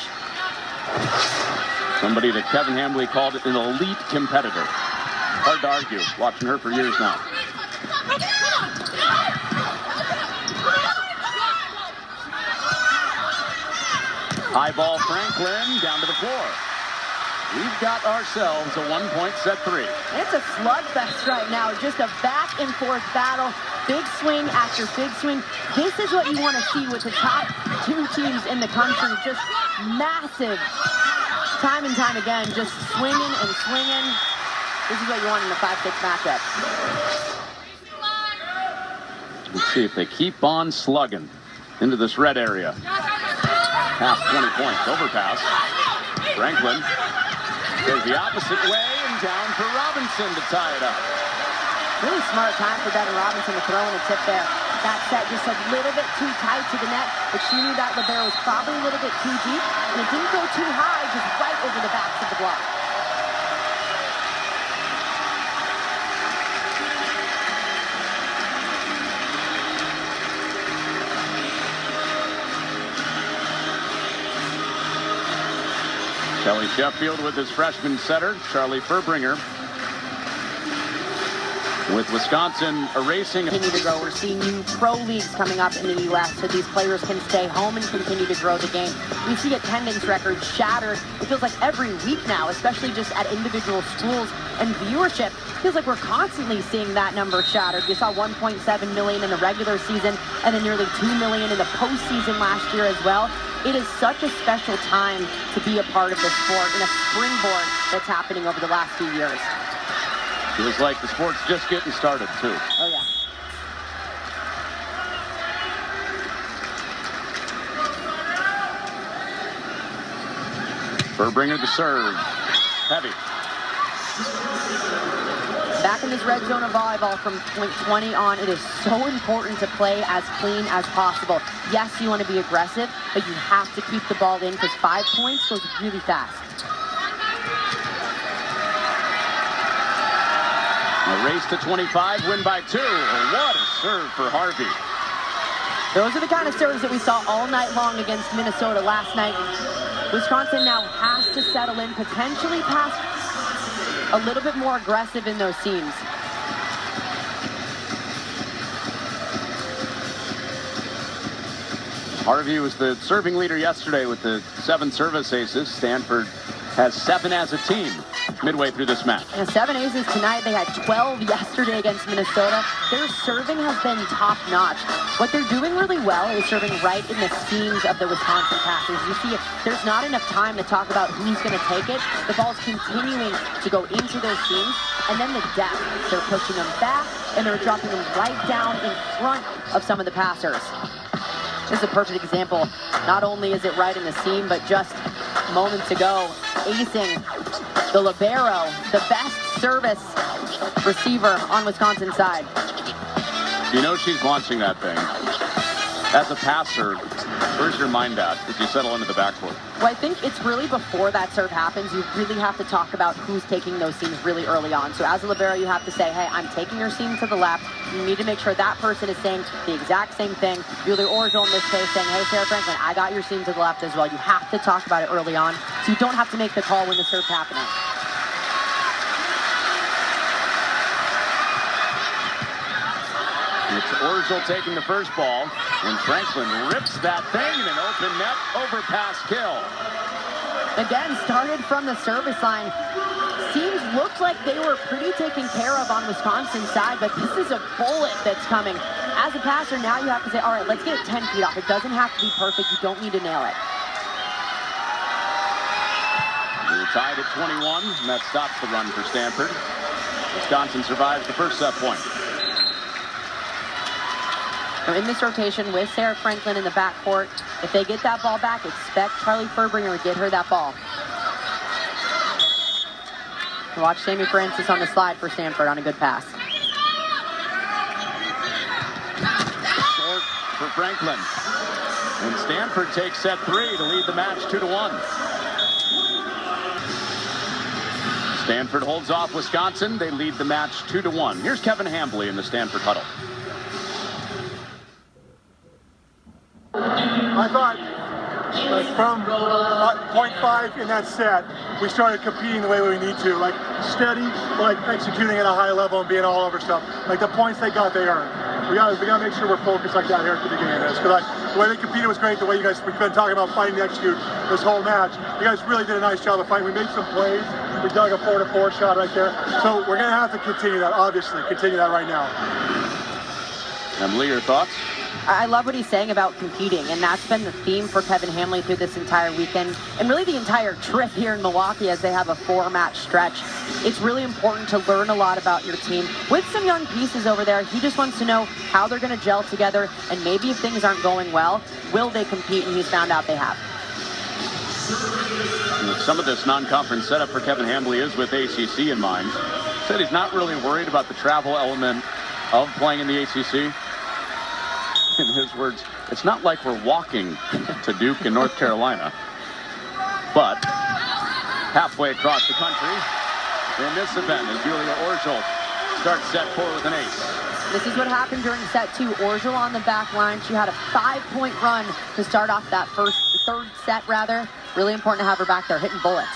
Somebody that Kevin Hambley called an elite competitor. Hard to argue, watching her for years now. High ball Franklin down to the floor. We've got ourselves a 1-point set 3.
It's a slugfest right now. Just a back and forth battle. Big swing after big swing. This is what you want to see with the top 2 teams in the country. Just massive. Time and time again, just swinging and swinging. This is what you want in a 5-6 matchup.
Let's see if they keep on slugging into this red area. Half 20 points. Overpass. Franklin goes the opposite way and down for Robinson to tie it up.
Really smart time for Devin Robinson to throw in a tip there. That set just a little bit too tight to the net, but she knew that libero was probably a little bit too deep, and it didn't go too high, just right over the backs of the block.
Kelly Sheffield with his freshman setter, Charlie Furbringer. With Wisconsin erasing.
Continue to grow. We're seeing new pro leagues coming up in the U.S. so these players can stay home and continue to grow the game. We see attendance records shattered. It feels like every week now, especially just at individual schools, and viewership. Feels like we're constantly seeing that number shattered. We saw 1.7 million in the regular season and then nearly 2 million in the postseason last year as well. It is such a special time to be a part of the sport and a springboard that's happening over the last few years.
Feels like the sport's just getting started, too.
Oh, yeah.
Furbringer to serve. Heavy.
Back in this red zone of volleyball from point 20 on, it is so important to play as clean as possible. Yes, you want to be aggressive, but you have to keep the ball in because 5 points goes really fast.
A race to 25, win by 2. What a serve for Harvey.
Those are the kind of serves that we saw all night long against Minnesota last night. Wisconsin now has to settle in, potentially pass a little bit more aggressive in those seams.
Harvey was the serving leader yesterday with the 7 service aces. Stanford has 7 as a team. midway through this match.
Yeah, 7 aces tonight. They had 12 yesterday against Minnesota. Their serving has been top-notch. What they're doing really well is serving right in the seams of the Wisconsin passers. You see, there's not enough time to talk about who's going to take it. The ball's continuing to go into those seams, and then the depth. They're pushing them back, and they're dropping them right down in front of some of the passers. This is a perfect example. Not only is it right in the seam, but just moments ago, acing the libero, the best service receiver on Wisconsin's side.
You know she's launching that thing. As a passer, where's your mind at as you settle into the backcourt?
Well, I think it's really before that serve happens, you really have to talk about who's taking those seams really early on. So as a libero, you have to say, hey, I'm taking your seam to the left. You need to make sure that person is saying the exact same thing. Julie Orgel in this case saying, hey, Sarah Franklin, I got your seam to the left as well. You have to talk about it early on, so you don't have to make the call when the serve's happening.
It's Orgel taking the first ball, and Franklin rips that thing in an open net, overpass kill.
Again, started from the service line. Seems looked like they were pretty taken care of on Wisconsin's side, but this is a bullet that's coming. As a passer, now you have to say, all right, let's get it 10 feet off. It doesn't have to be perfect. You don't need to nail it.
We're tied at 21, and that stops the run for Stanford. Wisconsin survives the first set point.
Now in this rotation with Sarah Franklin in the backcourt, if they get that ball back, expect Charlie Furbringer to get her that ball. Watch Sammy Francis on the slide for Stanford on a good pass.
Short for Franklin. And Stanford takes set 3 to lead the match 2-1. Stanford holds off Wisconsin. They lead the match 2-1. Here's Kevin Hambley in the Stanford huddle.
I thought like from point 5 in that set, we started competing the way we need to, like steady, like executing at a high level and being all over stuff. Like the points they got, they earned. We gotta make sure we're focused like that here at the beginning of this. Because like the way they competed was great. The way you guys, we've been talking about fighting to execute this whole match. You guys really did a nice job of fighting. We made some plays. We dug a 4-4 shot right there. So we're gonna have to continue that. Obviously, continue that right now.
Emily, your thoughts?
I love what he's saying about competing, and that's been the theme for Kevin Hambley through this entire weekend, and really the entire trip here in Milwaukee as they have a 4-match stretch. It's really important to learn a lot about your team. With some young pieces over there, he just wants to know how they're going to gel together, and maybe if things aren't going well, will they compete, and he's found out they have.
Some of this non-conference setup for Kevin Hambley is with ACC in mind. He said he's not really worried about the travel element of playing in the ACC. In his words, it's not like we're walking to Duke in North Carolina. But halfway across the country in this event as Julia Orgel starts set 4 with an ace.
This is what happened during set 2. Orgel on the back line. She had a 5-point run to start off that third set rather. Really important to have her back there hitting bullets.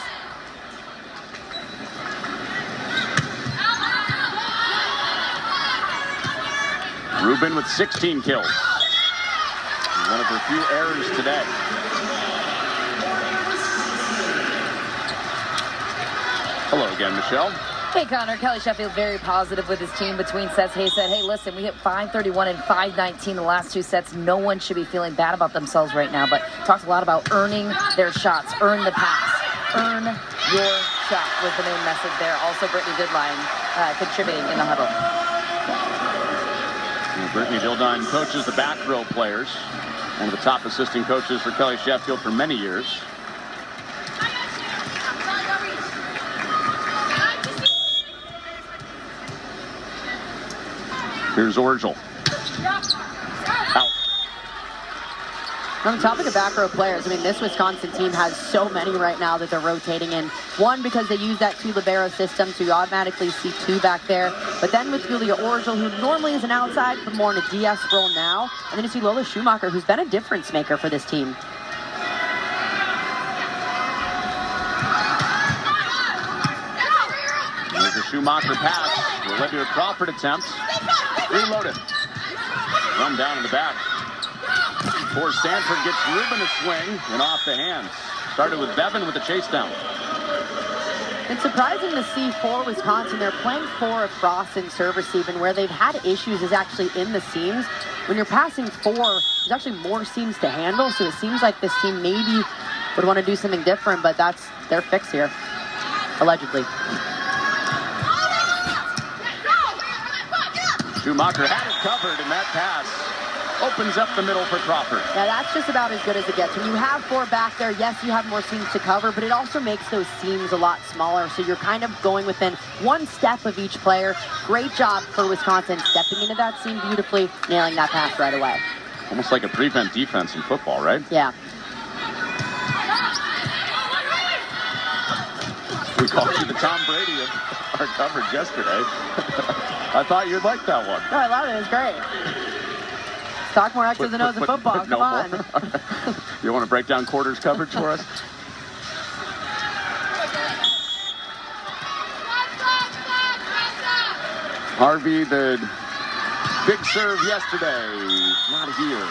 Rubin with 16 kills. One of her few errors today. Hello again, Michelle.
Hey, Connor. Kelly Sheffield very positive with his team between sets. He said, hey, listen, we hit 531 and 519 the last 2 sets. No one should be feeling bad about themselves right now, but talked a lot about earning their shots, earn the pass, earn your shot was the main message there. Also, Brittany Goodline contributing in the huddle.
Brittany Dildine coaches the back row players. One of the top assistant coaches for Kelly Sheffield for many years. Here's Orgel. Out.
On the topic of back row players, I mean, this Wisconsin team has so many right now that they're rotating in. One, because they use that 2 libero system, so you automatically see 2 back there. But then with Julia Orgel, who normally is an outside, but more in a DS role now. And then you see Lola Schumacher, who's been a difference maker for this team.
There's a Schumacher pass. Will led to a Crawford attempt. Reloaded. Run down in the back. Before Stanford gets Rubin a swing and off the hands. Started with Bevan with the chase down.
It's surprising to see for Wisconsin. They're playing 4 across in serve receive, and where they've had issues is actually in the seams. When you're passing 4, there's actually more seams to handle, so it seems like this team maybe would want to do something different, but that's their fix here, allegedly.
Schumacher had it covered, and that pass opens up the middle for Crawford.
Yeah, that's just about as good as it gets. When you have 4 back there, yes, you have more seams to cover, but it also makes those seams a lot smaller, so you're kind of going within 1 step of each player. Great job for Wisconsin stepping into that seam beautifully, nailing that pass right away.
Almost like a prevent defense in football, right?
Yeah.
We called you the Tom Brady of our coverage yesterday. I thought you'd like that one.
No, I love it. It's great. Talk more X's and O's of football. Come on.
You want to break down quarters coverage for us? Harvey, the big serve yesterday, not here.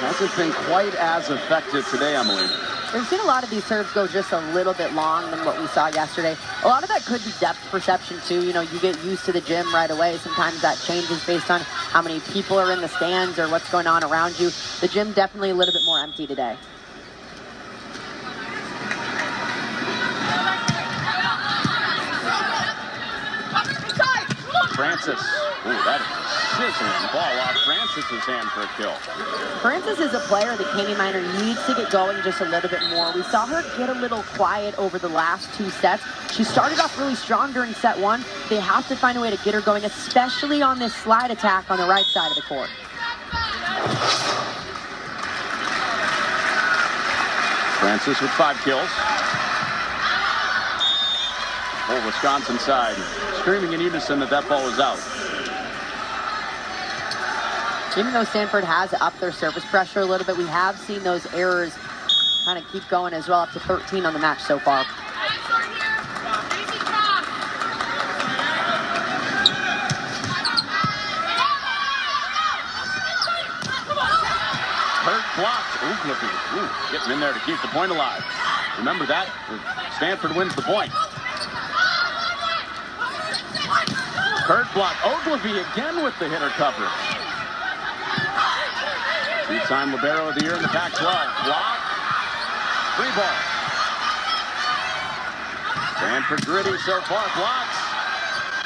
Hasn't been quite as effective today, Emily.
We've seen a lot of these serves go just a little bit long than what we saw yesterday. A lot of that could be depth perception too. You know, you get used to the gym right away. Sometimes that changes based on how many people are in the stands or what's going on around you. The gym definitely a little bit more empty today.
Francis. Ooh, that is a sizzling ball off Francis's hand for a kill.
Francis is a player that Katie Miner needs to get going just a little bit more. We saw her get a little quiet over the last 2 sets. She started off really strong during set 1. They have to find a way to get her going, especially on this slide attack on the right side of the court.
Francis with 5 kills. Whole Wisconsin side screaming in unison that that ball is out.
Even though Stanford has upped their surface pressure a little bit, we have seen those errors kind of keep going as well, up to 13 on the match so far.
Hurt blocked. Ooh, getting in there to keep the point alive. Remember that, Stanford wins the point. Kurt block. Ogilvy again with the hitter coverage. 2-time libero of the year in the Pac-12. Block. Free ball. Stanford gritty so far. Blocks.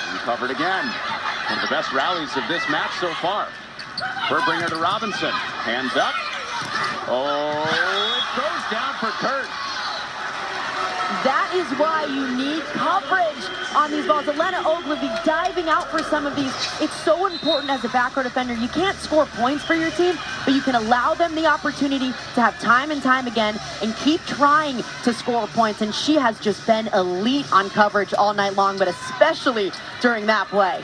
And covered again. One of the best rallies of this match so far. Furbringer to Robinson. Hands up. Oh, it goes down for Kurt.
That is why you need coverage on these balls. Elena Ogilvy diving out for some of these. It's so important as a backcourt defender. You can't score points for your team, but you can allow them the opportunity to have time and time again and keep trying to score points. And she has just been elite on coverage all night long, but especially during that play.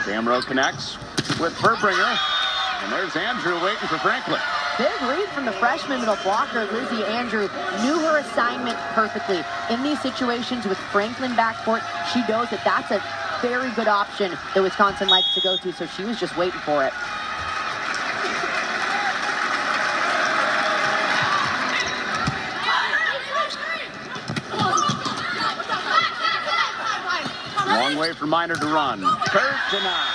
Damrow connects with Furbringer, and there's Andrew waiting for Franklin.
Big read from the freshman middle blocker, Lizzie Andrew. Knew her assignment perfectly. In these situations with Franklin backcourt, she knows that that's a very good option that Wisconsin likes to go to, so she was just waiting for it.
Long way for Miner to run. Kurt denied.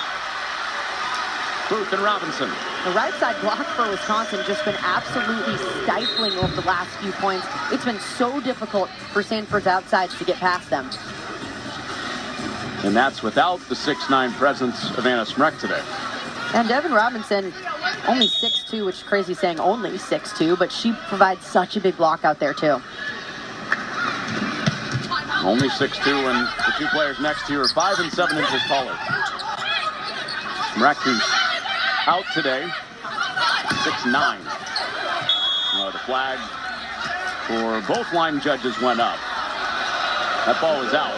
Booth and Robinson.
The right side block for Wisconsin just been absolutely stifling over the last few points. It's been so difficult for Stanford's outsides to get past them.
And that's without the 6'9" presence of Anna Smrek today.
And Devin Robinson, only 6'2", which is crazy saying only 6'2", but she provides such a big block out there too.
Only 6'2", and the two players next to you are 5 and 7 inches taller. Smrek, who's out today, 6'9". The flag for both line judges went up. That ball is out.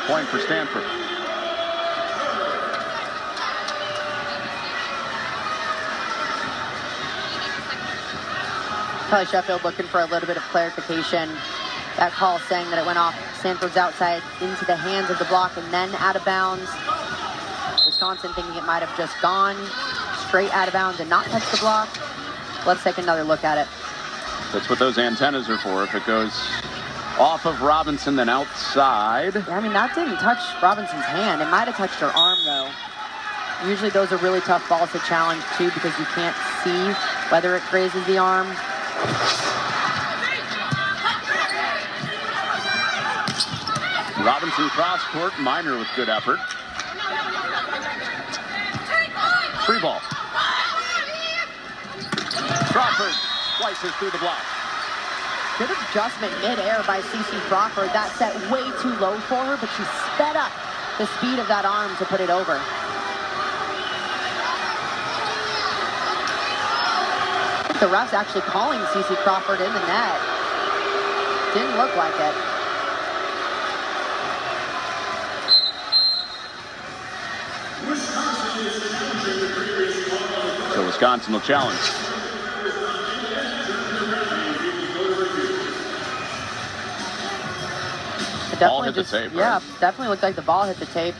Point for Stanford.
Probably Sheffield looking for a little bit of clarification. That call saying that it went off Stanford's outside into the hands of the block and then out of bounds. Wisconsin thinking it might have just gone straight out of bounds and not touched the block. Let's take another look at it.
That's what those antennas are for. If it goes off of Robinson, then outside.
Yeah, I mean, that didn't touch Robinson's hand. It might have touched her arm, though. Usually those are really tough balls to challenge, too, because you can't see whether it grazes the arm.
Robinson cross court, Minor with good effort. Free ball. Crawford slices through the block.
Good adjustment mid-air by CeCe Crawford. That set way too low for her, but she sped up the speed of that arm to put it over. I think the ref's actually calling CeCe Crawford in the net. Didn't look like it.
So Wisconsin will challenge. Ball hit the tape,
yeah,
right?
definitely looked like the ball hit the tape.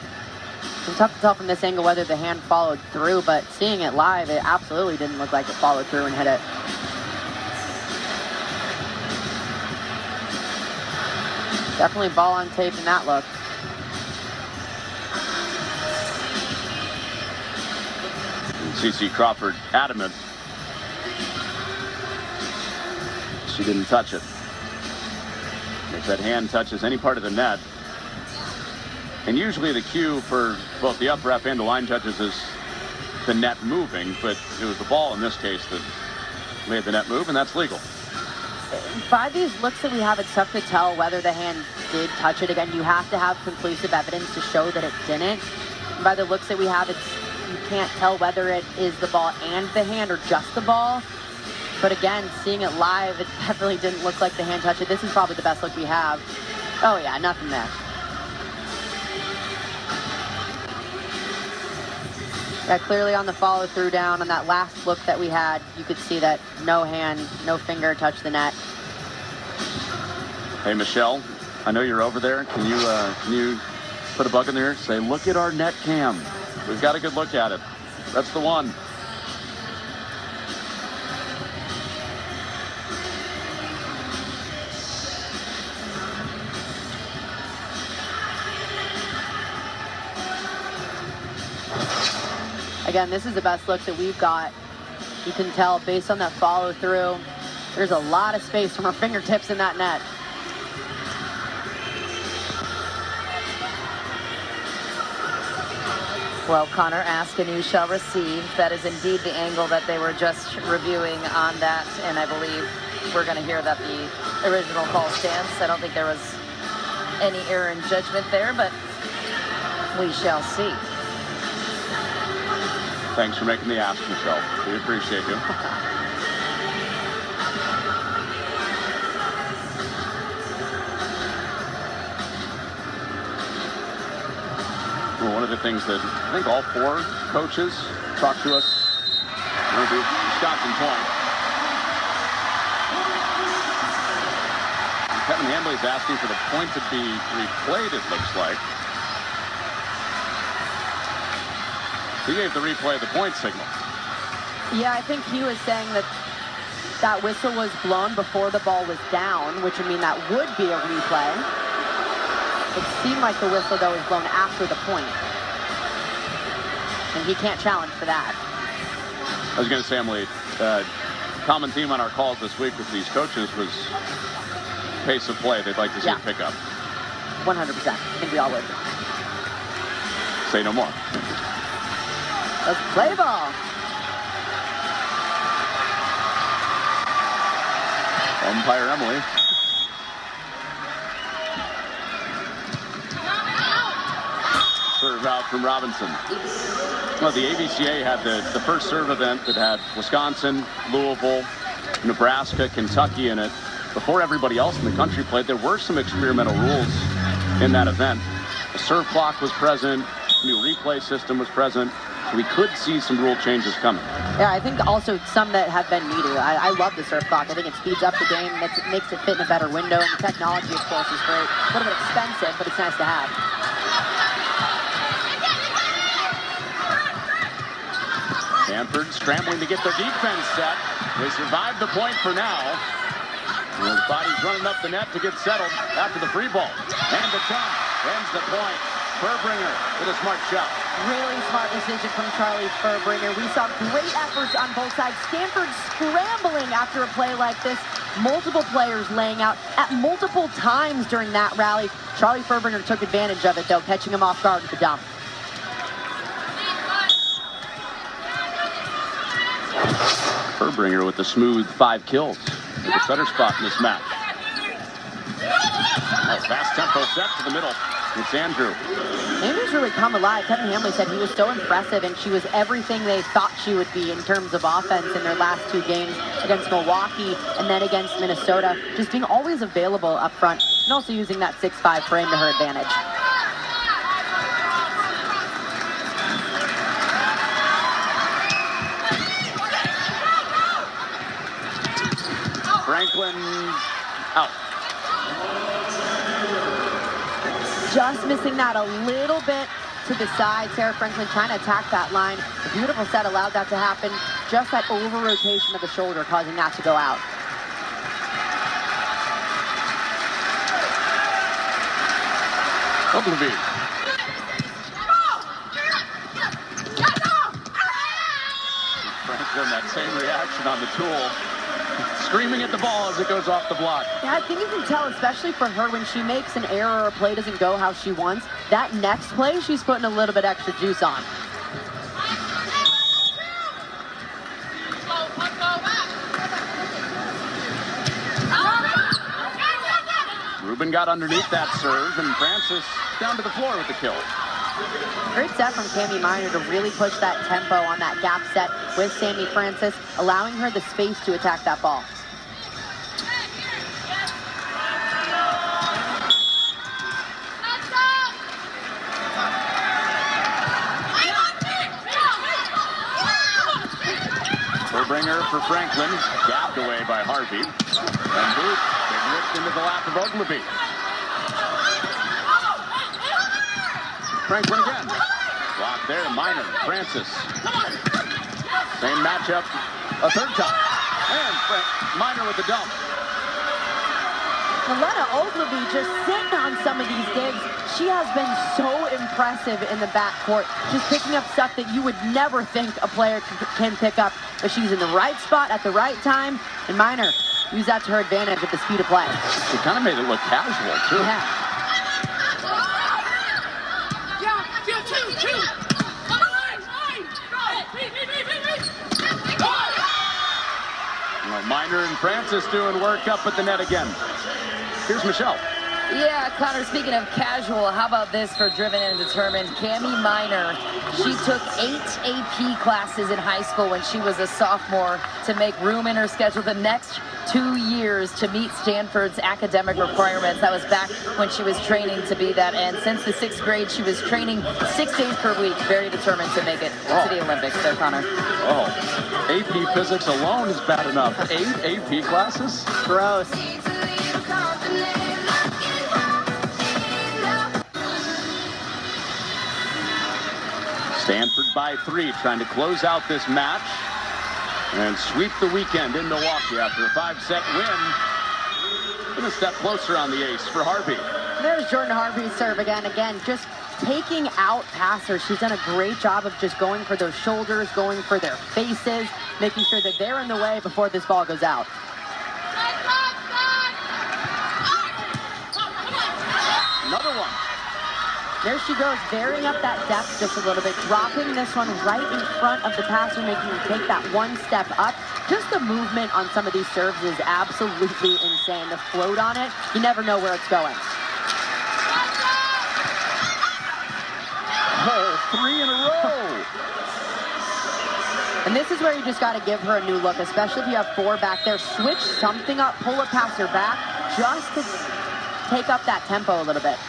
It's tough to tell from this angle whether the hand followed through, but seeing it live, it absolutely didn't look like it followed through and hit it. Definitely ball on tape in that look.
And CeCe Crawford adamant. She didn't touch it. If that hand touches any part of the net, and usually the cue for both the up ref and the line judges is the net moving, but it was the ball in this case that made the net move, and that's legal.
By these looks that we have, it's tough to tell whether the hand did touch it. Again, you have to have conclusive evidence to show that it didn't. And by the looks that we have, you can't tell whether it is the ball and the hand or just the ball. But again, seeing it live, it definitely didn't look like the hand touched it. This is probably the best look we have. Oh yeah, nothing there. Yeah, clearly on the follow through down on that last look that we had, you could see that no hand, no finger touched the net.
Hey Michelle, I know you're over there. Can you put a bug in there? Say, look at our net cam. We've got a good look at it. That's the one.
Again, this is the best look that we've got. You can tell based on that follow through, there's a lot of space from her fingertips in that net.
Well, Connor, ask and you shall receive. That is indeed the angle that they were just reviewing on that, and I believe we're going to hear that the original call stands. I don't think there was any error in judgment there, but we shall see.
Thanks for making the ask, Michelle. We appreciate you. Well, one of the things that I think all four coaches talked to us on the Wisconsin point. Kevin Hambley is asking for the point to be replayed, it looks like. He gave the replay of the point signal.
Yeah, I think he was saying that that whistle was blown before the ball was down, which would mean that would be a replay. It seemed like the whistle, though, was blown after the point. And he can't challenge for that.
I was going to say, Emily, common theme on our calls this week with these coaches was pace of play. They'd like to see it pick up.
100%. I think we all would.
Say no more.
Let's play ball.
Umpire Emily. Serve out from Robinson. Well, the ABCA had the first serve event that had Wisconsin, Louisville, Nebraska, Kentucky in it. Before everybody else in the country played, there were some experimental rules in that event. The serve clock was present, new replay system was present. we could see some rule changes coming.
Yeah, I think also some that have been needed. I love the serve clock. I think it speeds up the game, makes it fit in a better window, and the technology, of course, is great. A little bit expensive, but it's nice to have.
Stanford scrambling to get their defense set. They survived the point for now. And his body's running up the net to get settled after the free ball. And the jump ends the point. Furbringer with a smart shot.
Really smart decision from Charlie Furbringer. We saw great efforts on both sides. Stanford scrambling after a play like this. Multiple players laying out at multiple times during that rally. Charlie Furbringer took advantage of it, though, catching him off guard with the dump.
Furbringer with the smooth 5 kills. With the setter spot in this match. Nice fast tempo set to the middle. It's Andrew.
Andrew's really come alive. Kevin Hamley said he was so impressive, and she was everything they thought she would be in terms of offense in their last 2 games against Milwaukee and then against Minnesota. Just being always available up front and also using that 6'5" frame to her advantage.
Franklin out.
Just missing that a little bit to the side. Sarah Franklin trying to attack that line. A beautiful set allowed that to happen. Just that over-rotation of the shoulder causing that to go out.
WVB. Franklin, that same reaction on the tool. Screaming at the ball as it goes off the block.
Yeah, I think you can tell, especially for her, when she makes an error or a play doesn't go how she wants, that next play, she's putting a little bit extra juice on.
Rubin got underneath that serve, and Francis down to the floor with the kill.
Great set from Cami Miner to really push that tempo on that gap set with Sammy Francis, allowing her the space to attack that ball.
Furbringer for Franklin, gapped away by Harvey. And Booth, big lift into the lap of Ogilvy. Franklin again. Block there, Miner, Francis. Same matchup, a third time. And Miner with the dump.
Milena Ogilvy just sitting on some of these digs. She has been so impressive in the backcourt, just picking up stuff that you would never think a player can pick up. But she's in the right spot at the right time, and Miner used that to her advantage at the speed of play.
She kind of made it look casual, too.
Yeah.
Well, Miner and Francis doing work up at the net again. Here's Michelle.
Yeah, Connor, speaking of casual, how about this for Driven and Determined? Cami Miner, she took 8 AP classes in high school when she was a sophomore to make room in her schedule the next 2 years to meet Stanford's academic requirements. That was back when she was training to be that. And since the 6th grade, she was training 6 days per week, very determined to make it to the Olympics. There, Connor.
Oh, AP physics alone is bad enough. 8 AP classes?
Gross.
Stanford by 3, trying to close out this match and sweep the weekend in Milwaukee after a 5-set win. And a step closer on the ace for Harvey.
There's Jordan Harvey's serve again. Just taking out passers. She's done a great job of just going for those shoulders, going for their faces, making sure that they're in the way before this ball goes out.
Another one.
There she goes, varying up that depth just a little bit, dropping this one right in front of the passer, making her take that one step up. Just the movement on some of these serves is absolutely insane. The float on it, you never know where it's going.
Oh, 3 in a row.
And this is where you just got to give her a new look, especially if you have 4 back there. Switch something up, pull it past her back, just to take up that tempo a little bit.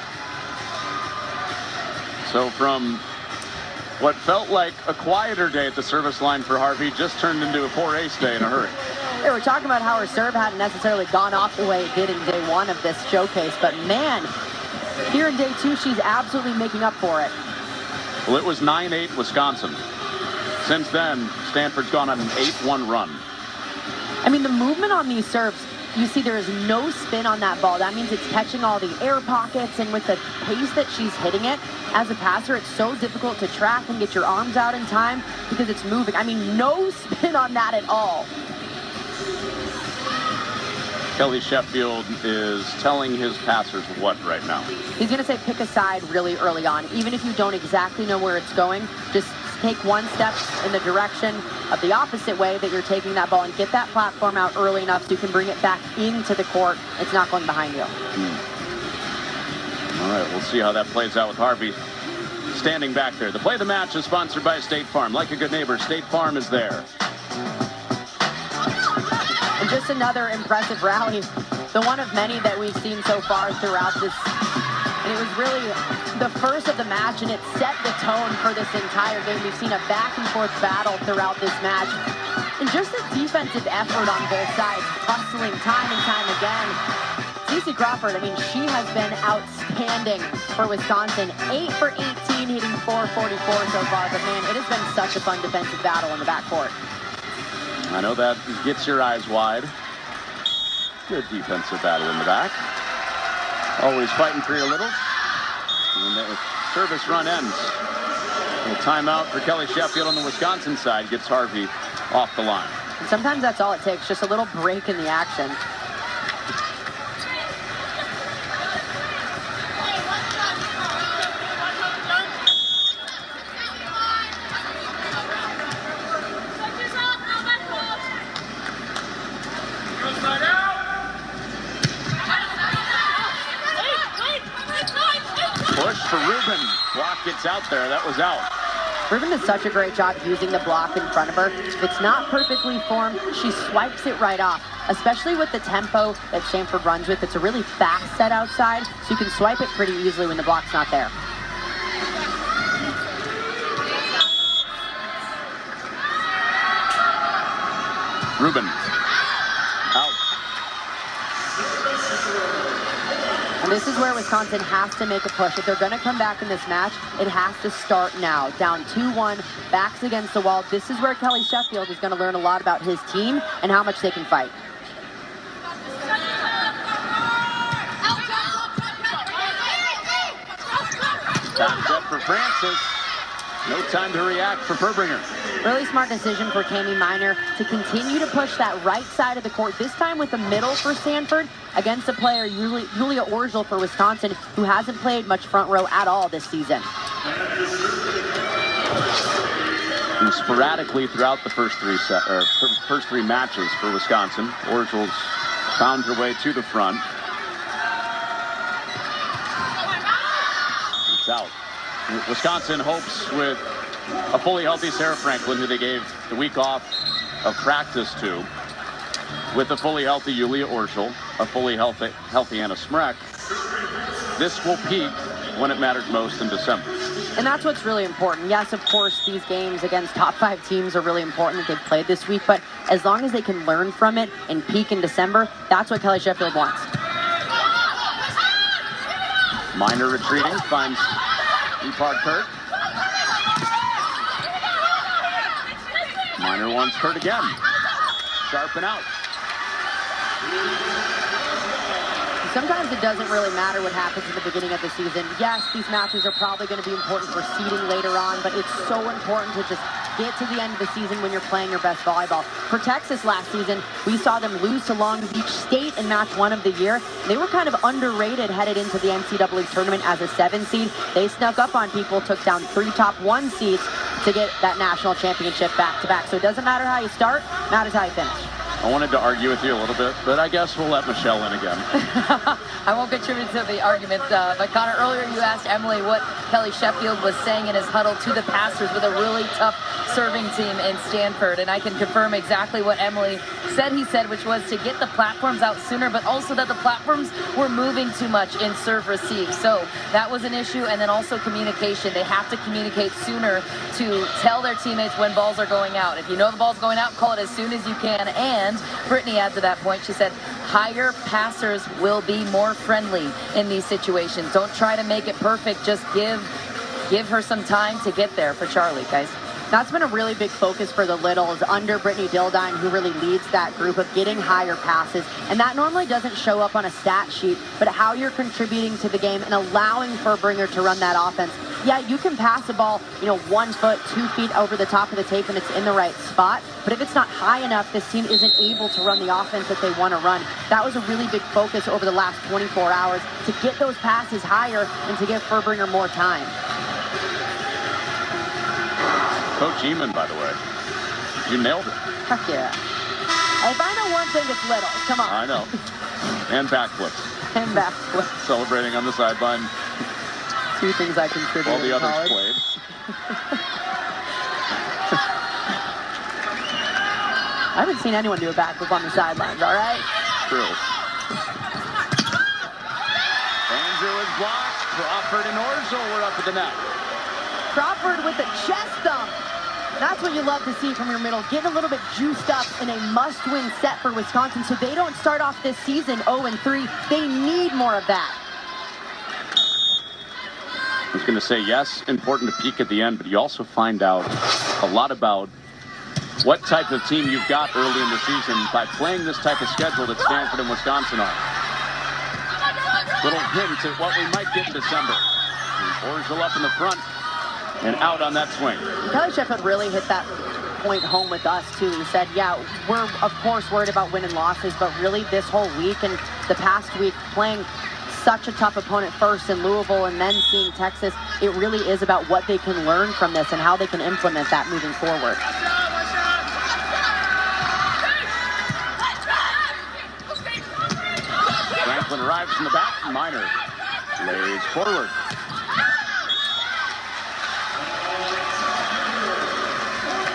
So from What felt like a quieter day at the service line for Harvey just turned into a 4-ace day in a hurry.
Yeah, we're talking about how her serve hadn't necessarily gone off the way it did in day one of this showcase, but man, here in day two, she's absolutely making up for it.
Well, it was 9-8 Wisconsin. Since then, Stanford's gone on an 8-1 run.
I mean, the movement on these serves, you see there is no spin on that ball. That means it's catching all the air pockets, and with the pace that she's hitting it, as a passer, it's so difficult to track and get your arms out in time because it's moving. I mean, no spin on that at all.
Kelly Sheffield is telling his passers what right now?
He's going to say pick a side really early on. Even if you don't exactly know where it's going, just take one step in the direction of the opposite way that you're taking that ball and get that platform out early enough so you can bring it back into the court. It's not going behind you.
All right, we'll see how that plays out with Harvey standing back there. The play of the match is sponsored by State Farm. Like a good neighbor, State Farm is there.
And just another impressive rally, the one of many that we've seen so far throughout this. And it was really the first of the match, and it set the tone for this entire game. We've seen a back-and-forth battle throughout this match. And just a defensive effort on both sides, hustling time and time again. Cece Crawford, I mean, she has been outstanding for Wisconsin. 8 for 18, hitting .444 so far. But, man, it has been such a fun defensive battle in the backcourt.
I know that gets your eyes wide. Good defensive battle in the back. Always fighting for your littles. And the service run ends. A timeout for Kelly Sheffield on the Wisconsin side gets Harvey off the line.
And sometimes that's all it takes, just a little break in the action.
Push for Rubin. Block gets out there. That was out.
Rubin does such a great job using the block in front of her. If it's not perfectly formed, she swipes it right off, especially with the tempo that Stanford runs with. It's a really fast set outside, so you can swipe it pretty easily when the block's not there.
Rubin. Out.
And this is where Wisconsin has to make a push. If they're going to come back in this match, it has to start now. Down 2-1, backs against the wall. This is where Kelly Sheffield is going to learn a lot about his team and how much they can fight.
Time's up for Francis. No time to react for Furbringer.
Really smart decision for Cami Minor to continue to push that right side of the court, this time with the middle for Stanford against a player, Julia Orgel for Wisconsin, who hasn't played much front row at all this season.
And sporadically throughout the first three matches for Wisconsin, Orgel's found her way to the front. It's out. Wisconsin hopes with a fully healthy Sarah Franklin, who they gave the week off of practice to, with a fully healthy Julia Orgel, a fully healthy Anna Smrek. This will peak when it matters most in December.
And that's what's really important. Yes, of course, these games against top 5 teams are really important that they've played this week, but as long as they can learn from it and peak in December, that's what Kelly Sheffield wants.
Minor retreating, finds Epard Kurt. Minor wants Kurt again. Sharpen out.
Sometimes it doesn't really matter what happens in the beginning of the season. Yes, these matches are probably going to be important for seeding later on, but it's so important to just get to the end of the season when you're playing your best volleyball. For Texas last season, we saw them lose to Long Beach State in match 1 of the year. They were kind of underrated headed into the NCAA tournament as a 7 seed. They snuck up on people, took down 3 top 1 seeds to get that national championship back-to-back. So it doesn't matter how you start, matters how you finish.
I wanted to argue with you a little bit, but I guess we'll let Michelle in again.
I won't contribute to the argument, but Connor, earlier you asked Emily what Kelly Sheffield was saying in his huddle to the passers with a really tough serving team in Stanford, and I can confirm exactly what Emily said he said, which was to get the platforms out sooner, but also that the platforms were moving too much in serve receive. So that was an issue, and then also communication. They have to communicate sooner to tell their teammates when balls are going out. If you know the ball's going out, call it as soon as you can. And Brittany adds to that point, she said, higher passers will be more friendly in these situations. Don't try to make it perfect. Just give her some time to get there for Charlie, guys.
That's been a really big focus for the Littles under Brittany Dildine, who really leads that group of getting higher passes. And that normally doesn't show up on a stat sheet, but how you're contributing to the game and allowing Furbringer to run that offense. Yeah, you can pass the ball, 1 foot, 2 feet over the top of the tape and it's in the right spot. But if it's not high enough, this team isn't able to run the offense that they want to run. That was a really big focus over the last 24 hours to get those passes higher and to give Furbringer more time.
Coach Eamon, by the way, you nailed it.
Heck yeah. If I know one thing, it's Littles. Come on.
I know. And backflips.
And backflips.
Celebrating on the sideline.
2 things I contributed.
All the
in
others
college.
played.
I haven't seen anyone do a backflip on the sidelines, all right?
True. Andrew is blocked. Crawford and Orzel were up at the net.
Crawford with a chest thump. That's what you love to see from your middle. Getting a little bit juiced up in a must-win set for Wisconsin so they don't start off this season 0-3. They need more of that.
I was going to say, yes, important to peak at the end, but you also find out a lot about what type of team you've got early in the season by playing this type of schedule that Stanford and Wisconsin are. Little hint at what we might get in December. Orzel up in the front and out on that swing.
Kelly Sheffield really hit that point home with us, too. He said, yeah, we're, of course, worried about winning losses, but really this whole week and the past week playing such a tough opponent first in Louisville and then seeing Texas, it really is about what they can learn from this and how they can implement that moving forward.
Franklin arrives from the back. Minor lays forward.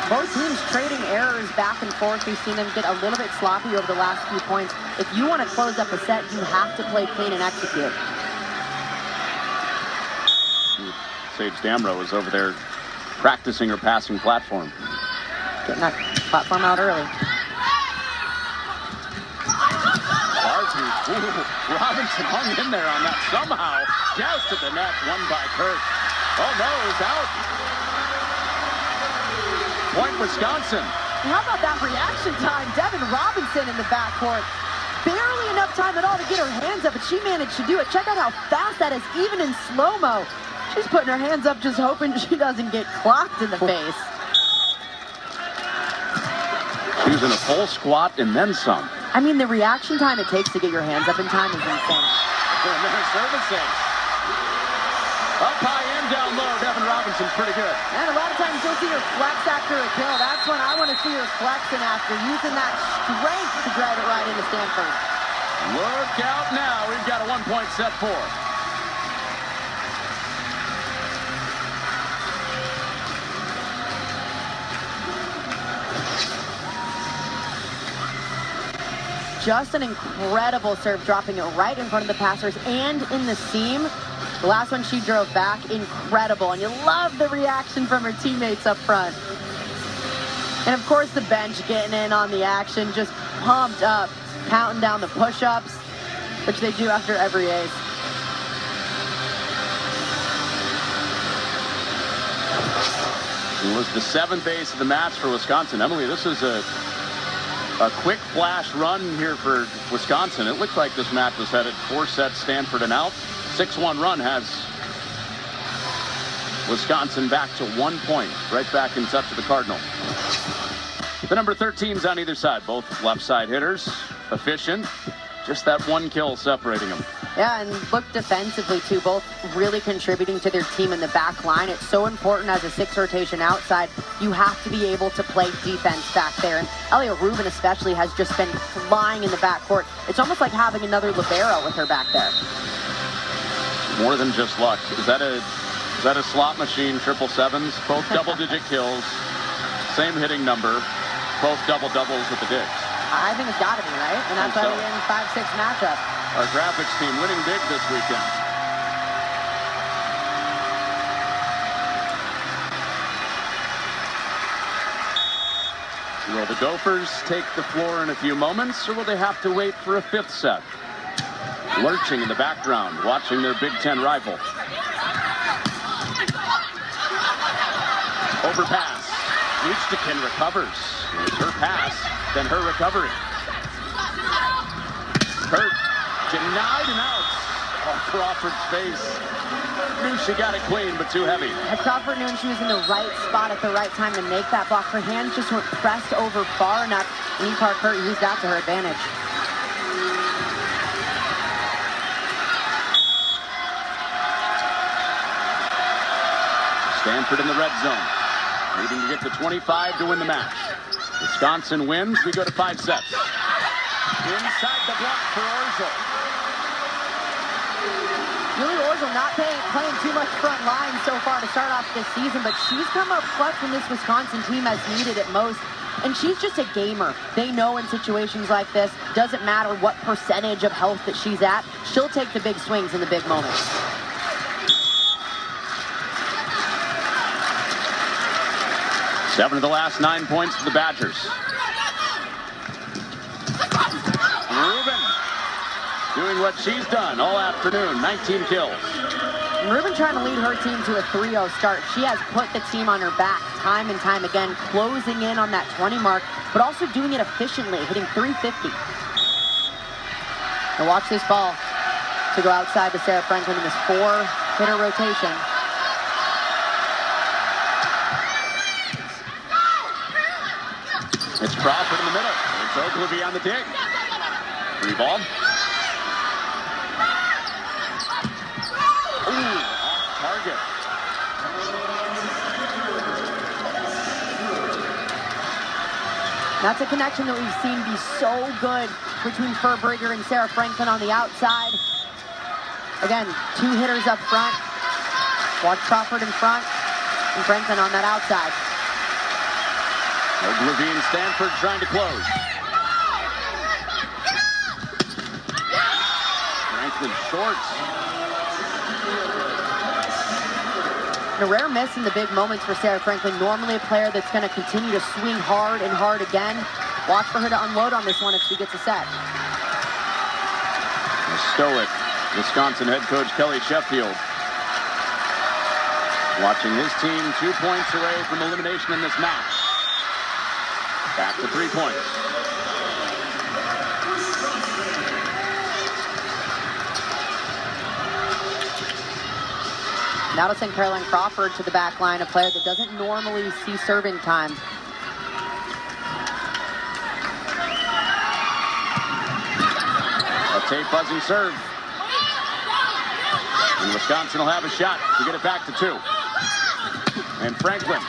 Both teams trading errors back and forth. We've seen them get a little bit sloppy over the last few points. If you want to close up a set, you have to play clean and execute.
Sage Damro is over there practicing her passing platform.
Getting that platform out early.
Robinson hung in there on that somehow. Just at the net, won by Kurt. Oh no, it's out. Point Wisconsin.
How about that reaction time? Devin Robinson in the backcourt. Barely enough time at all to get her hands up, but she managed to do it. Check out how fast that is, even in slow-mo. She's putting her hands up just hoping she doesn't get clocked in the face.
She was in a full squat and then some.
I mean, the reaction time it takes to get your hands up in time is insane.
And then her servicing. Up high and down low, Devin Robinson's pretty good.
And a lot of times you'll see her flex after a kill. That's when I want to see her flexing after, using that strength to drive it right into Stanford.
Look out now. We've got a 1-point set for.
Just an incredible serve, dropping it right in front of the passers and in the seam. The last one she drove back, incredible. And you love the reaction from her teammates up front. And of course the bench getting in on the action, just pumped up, counting down the push-ups, which they do after every ace.
It was the 7th ace of the match for Wisconsin. Emily, this is a quick flash run here for Wisconsin. It looked like this match was headed 4 sets, Stanford and out. 6-1 run has Wisconsin back to 1 point, right back in touch with the Cardinal. The number 13s on either side, both left side hitters, efficient. Just that one kill separating them.
Yeah, and look defensively, too. Both really contributing to their team in the back line. It's so important as a 6 rotation outside. You have to be able to play defense back there. And Elliot Rubin especially has just been flying in the backcourt. It's almost like having another libero with her back there.
More than just luck. Is that a slot machine, 777s? Both double-digit kills, same hitting number, both double-doubles with the digs.
I think it's got to be, right? And that's why we win 5-6 matchup.
Our graphics team winning big this weekend. Will the Gophers take the floor in a few moments, or will they have to wait for a 5th set? Lurching in the background, watching their Big Ten rival. Overpass. Uchtikin recovers. It's her pass, then her recovery. Hurt. Denied and out. Oh, Crawford's face. Knew she got it clean, but too heavy.
Crawford knew she was in the right spot at the right time to make that block. Her hands just weren't pressed over far enough. And Parker used that to her advantage.
Stanford in the red zone. Needing to get to 25 to win the match. Wisconsin wins. We go to 5 sets. Inside the block for Orzel.
Julie Orzel not playing too much front line so far to start off this season, but she's come up clutch when this Wisconsin team has needed it most. And she's just a gamer. They know in situations like this, doesn't matter what percentage of health that she's at, she'll take the big swings in the big moments.
Seven of the last 9 points for the Badgers. Rubin doing what she's done all afternoon, 19 kills.
Rubin trying to lead her team to a 3-0 start. She has put the team on her back time and time again, closing in on that 20 mark, but also doing it efficiently, hitting 350. Now watch this ball to go outside to Sarah Franklin in this 4-hitter rotation.
It's Crawford in the middle. It's Ogilvy on the dig. Free ball. Ooh, off target.
That's a connection that we've seen be so good between Furbrigger and Sarah Franklin on the outside. Again, 2 hitters up front. Watch Crawford in front and Franklin on that outside.
Ogilvy and Stanford trying to close. Franklin shorts.
A rare miss in the big moments for Sarah Franklin. Normally a player that's going to continue to swing hard and hard again. Watch for her to unload on this one if she gets a set.
A stoic Wisconsin head coach Kelly Sheffield. Watching his team 2 points away from elimination in this match. Back to 3 points.
Now to send Caroline Crawford to the back line, a player that doesn't normally see serving time.
A tape buzzing serve. And Wisconsin will have a shot to get it back to 2. And Franklin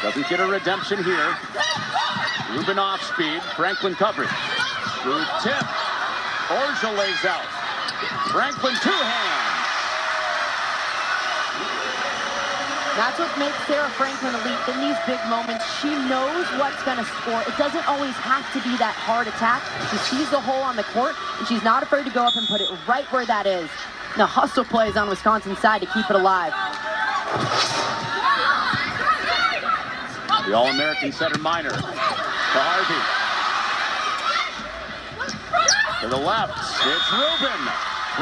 doesn't get a redemption here. Rubin off speed. Franklin coverage. Through tip. Orzel lays out. Franklin 2 hands.
That's what makes Sarah Franklin elite in these big moments. She knows what's going to score. It doesn't always have to be that hard attack. She sees the hole on the court, and she's not afraid to go up and put it right where that is. Now, hustle plays on Wisconsin's side to keep it alive.
The All-American setter Minor. To Harvey. To the left. It's Rubin.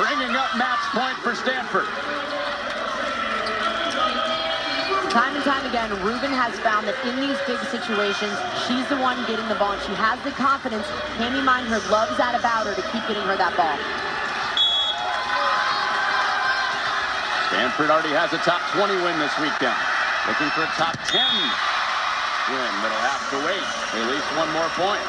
Bringing up match point for Stanford.
Time and time again, Rubin has found that in these big situations, she's the one getting the ball. And she has the confidence. Tammy Minor loves that about her to keep getting her that ball.
Stanford already has a top 20 win this weekend. Looking for a top 10 win, but will have to wait at least 1 more point.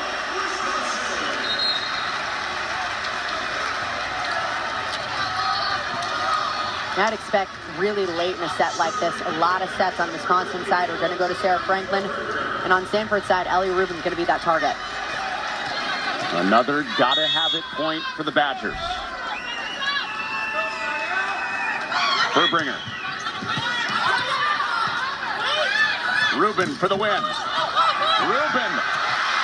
I'd expect really late in a set like this, a lot of sets on Wisconsin side are going to go to Sarah Franklin. And on Stanford side, Ellie Rubin's going to be that target.
Another gotta have it point for the Badgers. Verbringer. Rubin for the win. Rubin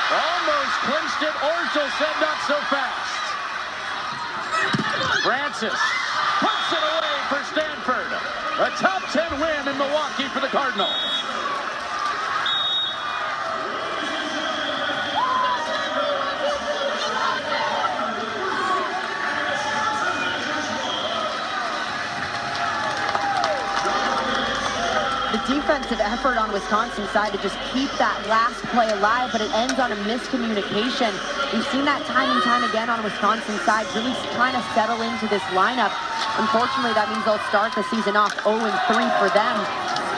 almost clinched it. Orgel said not so fast. Francis puts it away for Stanford. A top 10 win in Milwaukee for the Cardinals.
Defensive effort on Wisconsin's side to just keep that last play alive, but it ends on a miscommunication. We've seen that time and time again on Wisconsin's side, really trying to settle into this lineup. Unfortunately, that means they'll start the season off 0-3 for them.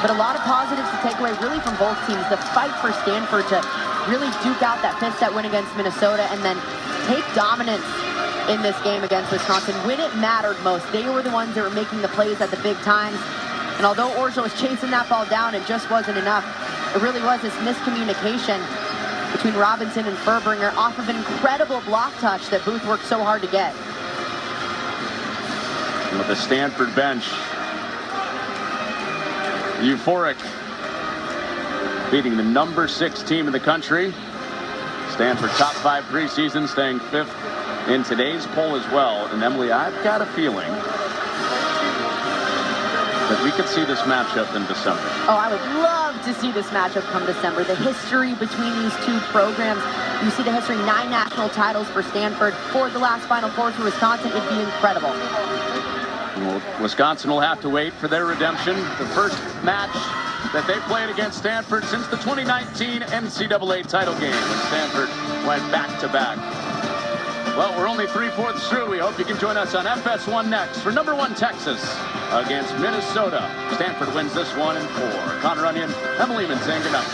But a lot of positives to take away really from both teams. The fight for Stanford to really duke out that 5th set win against Minnesota and then take dominance in this game against Wisconsin. When it mattered most, they were the ones that were making the plays at the big times. And although Orgel was chasing that ball down, it just wasn't enough. It really was this miscommunication between Robinson and Verbringer off of an incredible block touch that Booth worked so hard to get.
With the Stanford bench, euphoric, beating the number 6 team in the country. Stanford top 5 preseason, staying 5th in today's poll as well. And Emily, I've got a feeling that we could see this matchup in December.
Oh, I would love to see this matchup come December. The history between these two programs, you see the history, 9 national titles for Stanford, for the last Final Four for Wisconsin. It'd be incredible.
Well, Wisconsin will have to wait for their redemption. The first match that they played against Stanford since the 2019 NCAA title game when Stanford went back-to-back. Well, we're only 3/4 through. We hope you can join us on FS1 next for number 1 Texas against Minnesota. Stanford wins this one in 4. Connor Onion, Emily Lehman saying goodnight.